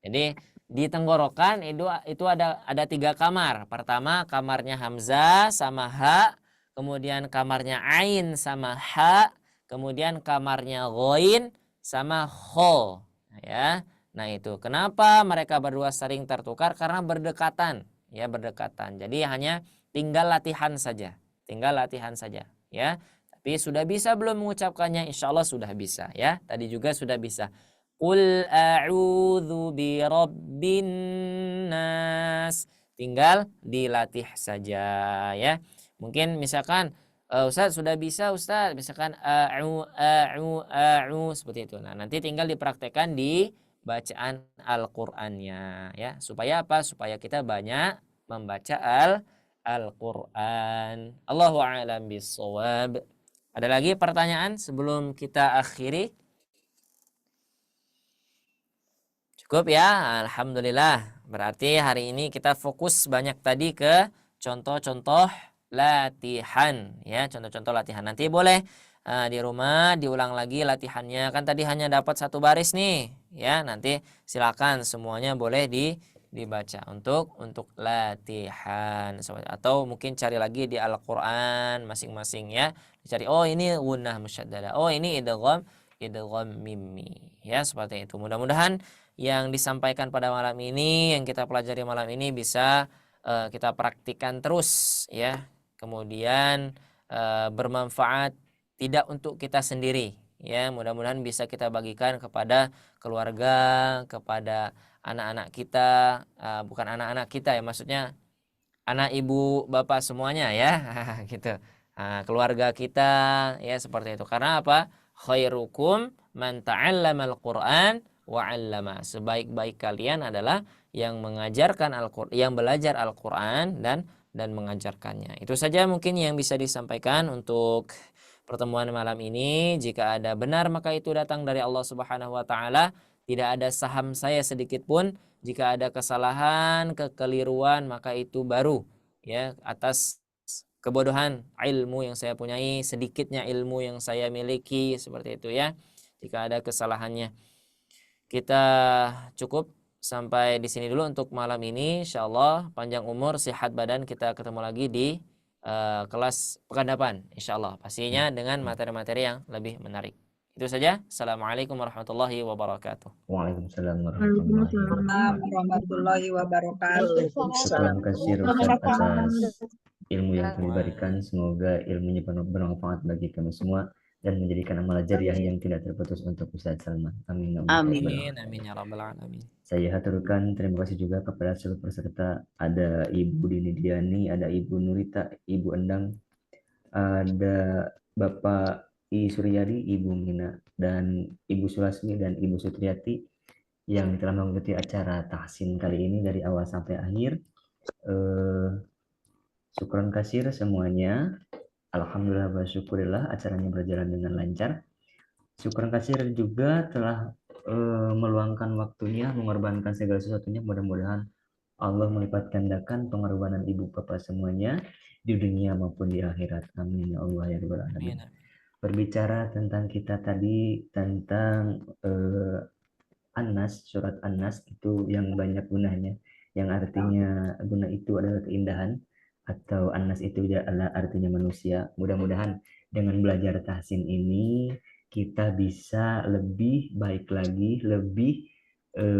S3: Jadi di tenggorokan itu ada 3 kamar. Pertama kamarnya hamzah sama ha, kemudian kamarnya ain sama ha, kemudian kamarnya ghain sama kho, ya. Nah, itu kenapa mereka berdua sering tertukar, karena berdekatan, ya, berdekatan. Jadi hanya tinggal latihan saja. Tinggal latihan saja, ya. Tapi sudah bisa belum mengucapkannya? Insya Allah sudah bisa, ya. Tadi juga sudah bisa. Qul a'udzu birabbin nas. Tinggal dilatih saja, ya. Mungkin misalkan Ustaz sudah bisa, Ustaz, misalkan a'u seperti itu. Nah, nanti tinggal dipraktekkan di bacaan Al-Qur'annya, ya. Supaya apa? Supaya kita banyak membaca Al-Qur'an. Allahu a'lam bissawab. Ada lagi pertanyaan sebelum kita akhiri? Cukup ya, alhamdulillah. Berarti hari ini kita fokus banyak tadi ke contoh-contoh latihan, ya, contoh-contoh latihan. Nanti boleh di rumah diulang lagi latihannya. Kan tadi hanya dapat 1 baris nih, ya. Nanti silakan semuanya boleh dibaca untuk latihan, atau mungkin cari lagi di Al-Qur'an masing-masing, ya. Dicari, oh ini gunnah musyaddadah, oh ini idgham mimmi, ya, seperti itu. Mudah-mudahan yang disampaikan pada malam ini, yang kita pelajari malam ini bisa kita praktikkan terus, ya. Kemudian bermanfaat tidak untuk kita sendiri, ya. Mudah-mudahan bisa kita bagikan kepada keluarga, kepada anak-anak kita, bukan anak-anak kita ya, maksudnya anak ibu bapak semuanya, ya. Gitu. Keluarga kita, ya, seperti itu. Karena apa? Khairukum man ta'allamal Qur'an wa 'allama. Sebaik-baik kalian adalah yang mengajarkan Al-Qur'an, yang belajar Al-Qur'an dan mengajarkannya. Itu saja mungkin yang bisa disampaikan untuk pertemuan malam ini. Jika ada benar maka itu datang dari Allah Subhanahu wa taala. Tidak ada saham saya sedikit pun. Jika ada kesalahan, kekeliruan, maka itu baru, ya, atas kebodohan ilmu yang saya punyai, sedikitnya ilmu yang saya miliki, seperti itu, ya. Jika ada kesalahannya. Kita cukup sampai di sini dulu untuk malam ini. Insyaallah panjang umur, sehat badan. Kita ketemu lagi di kelas pekan depan, insyaallah. Pastinya dengan materi-materi yang lebih menarik. Itu saja. Assalamualaikum warahmatullahi wabarakatuh.
S2: Waalaikumsalam
S9: warahmatullahi wabarakatuh.
S2: Syukran kasir Ustaz atas ilmu yang kami berikan. Semoga ilmunya bermanfaat bagi kami semua dan menjadikan amal jariah yang tidak terputus untuk Ustaz Salman. Amin.
S3: Amin ya rabbal alamin.
S2: Saya haturkan terima kasih juga kepada seluruh peserta. Ada Ibu Dini Diani, ada Ibu Nurita, Ibu Endang, ada Bapak I Suryadi, Ibu Mina, dan Ibu Sulasmi dan Ibu Sutriyati yang telah mengikuti acara tahsin kali ini dari awal sampai akhir. Syukran kasir semuanya. Alhamdulillah wa syukurillah acaranya berjalan dengan lancar. Syukran kasir juga telah meluangkan waktunya, mengorbankan segala sesuatunya. Mudah-mudahan Allah melipat gandakan pengorbanan ibu bapak semuanya di dunia maupun di akhirat. Amin ya Allah ya rabbal alamin. Berbicara tentang kita tadi tentang An-Nas, surat An-Nas itu yang banyak gunanya, yang artinya guna itu adalah keindahan, atau An-Nas itu adalah artinya manusia. Mudah-mudahan dengan belajar tahsin ini kita bisa lebih baik lagi, lebih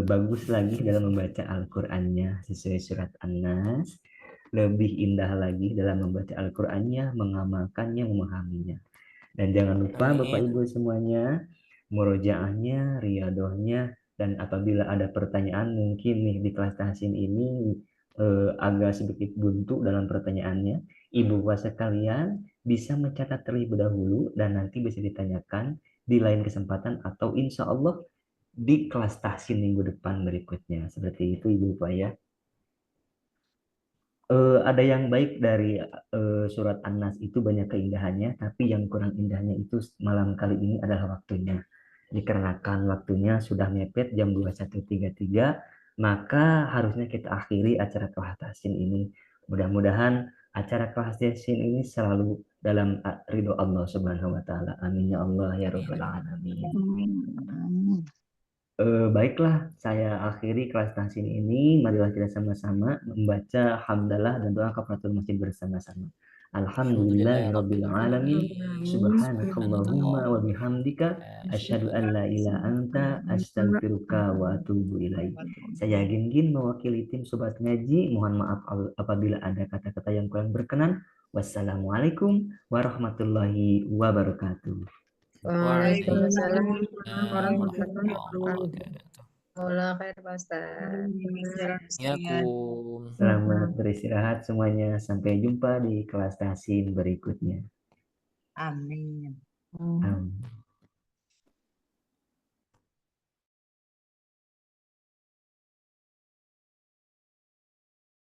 S2: bagus lagi dalam membaca Al-Qur'annya sesuai surat An-Nas, lebih indah lagi dalam membaca Al-Qur'annya, mengamalkannya, memahaminya. Dan jangan lupa Bapak Ibu semuanya, murojaahnya, riyadohnya, dan apabila ada pertanyaan mungkin nih di kelas tahsin ini agak sedikit buntu dalam pertanyaannya, Ibu puasa kalian bisa mencatat terlebih dahulu dan nanti bisa ditanyakan di lain kesempatan atau insya Allah di kelas tahsin minggu depan berikutnya. Seperti itu Ibu Bapak ya. Ada yang baik dari surat An-Nas itu banyak keindahannya, tapi yang kurang indahnya itu malam kali ini adalah waktunya. Dikarenakan waktunya sudah mepet jam 21.33, maka harusnya kita akhiri acara kelas tahsin ini. Mudah-mudahan acara kelas tahsin ini selalu dalam ridho Allah Subhanahu wa taala. Amin ya Allah ya rabbal alamin. Baiklah, saya akhiri kelas tahsin ini. Marilah kita sama-sama membaca hamdalah dan doa kafaratul masjid bersama-sama. Alhamdulillahirabbil alamin. Subhanakallahumma wa bihamdika asyhadu an la ilaha anta astaghfiruka wa atubu ilaik. Saya Gin mewakili tim Sobat Ngaji. Mohon maaf apabila ada kata-kata yang kurang berkenan. Wassalamualaikum warahmatullahi wabarakatuh.
S7: Waalaikumsalam
S3: warahmatullahi
S7: warahmatullahi wabarakatuh. Pak Ustaz.
S3: Assalamualaikum.
S2: Selamat beristirahat semuanya. Sampai jumpa di kelas tahsin berikutnya.
S9: Amin.
S2: Amin.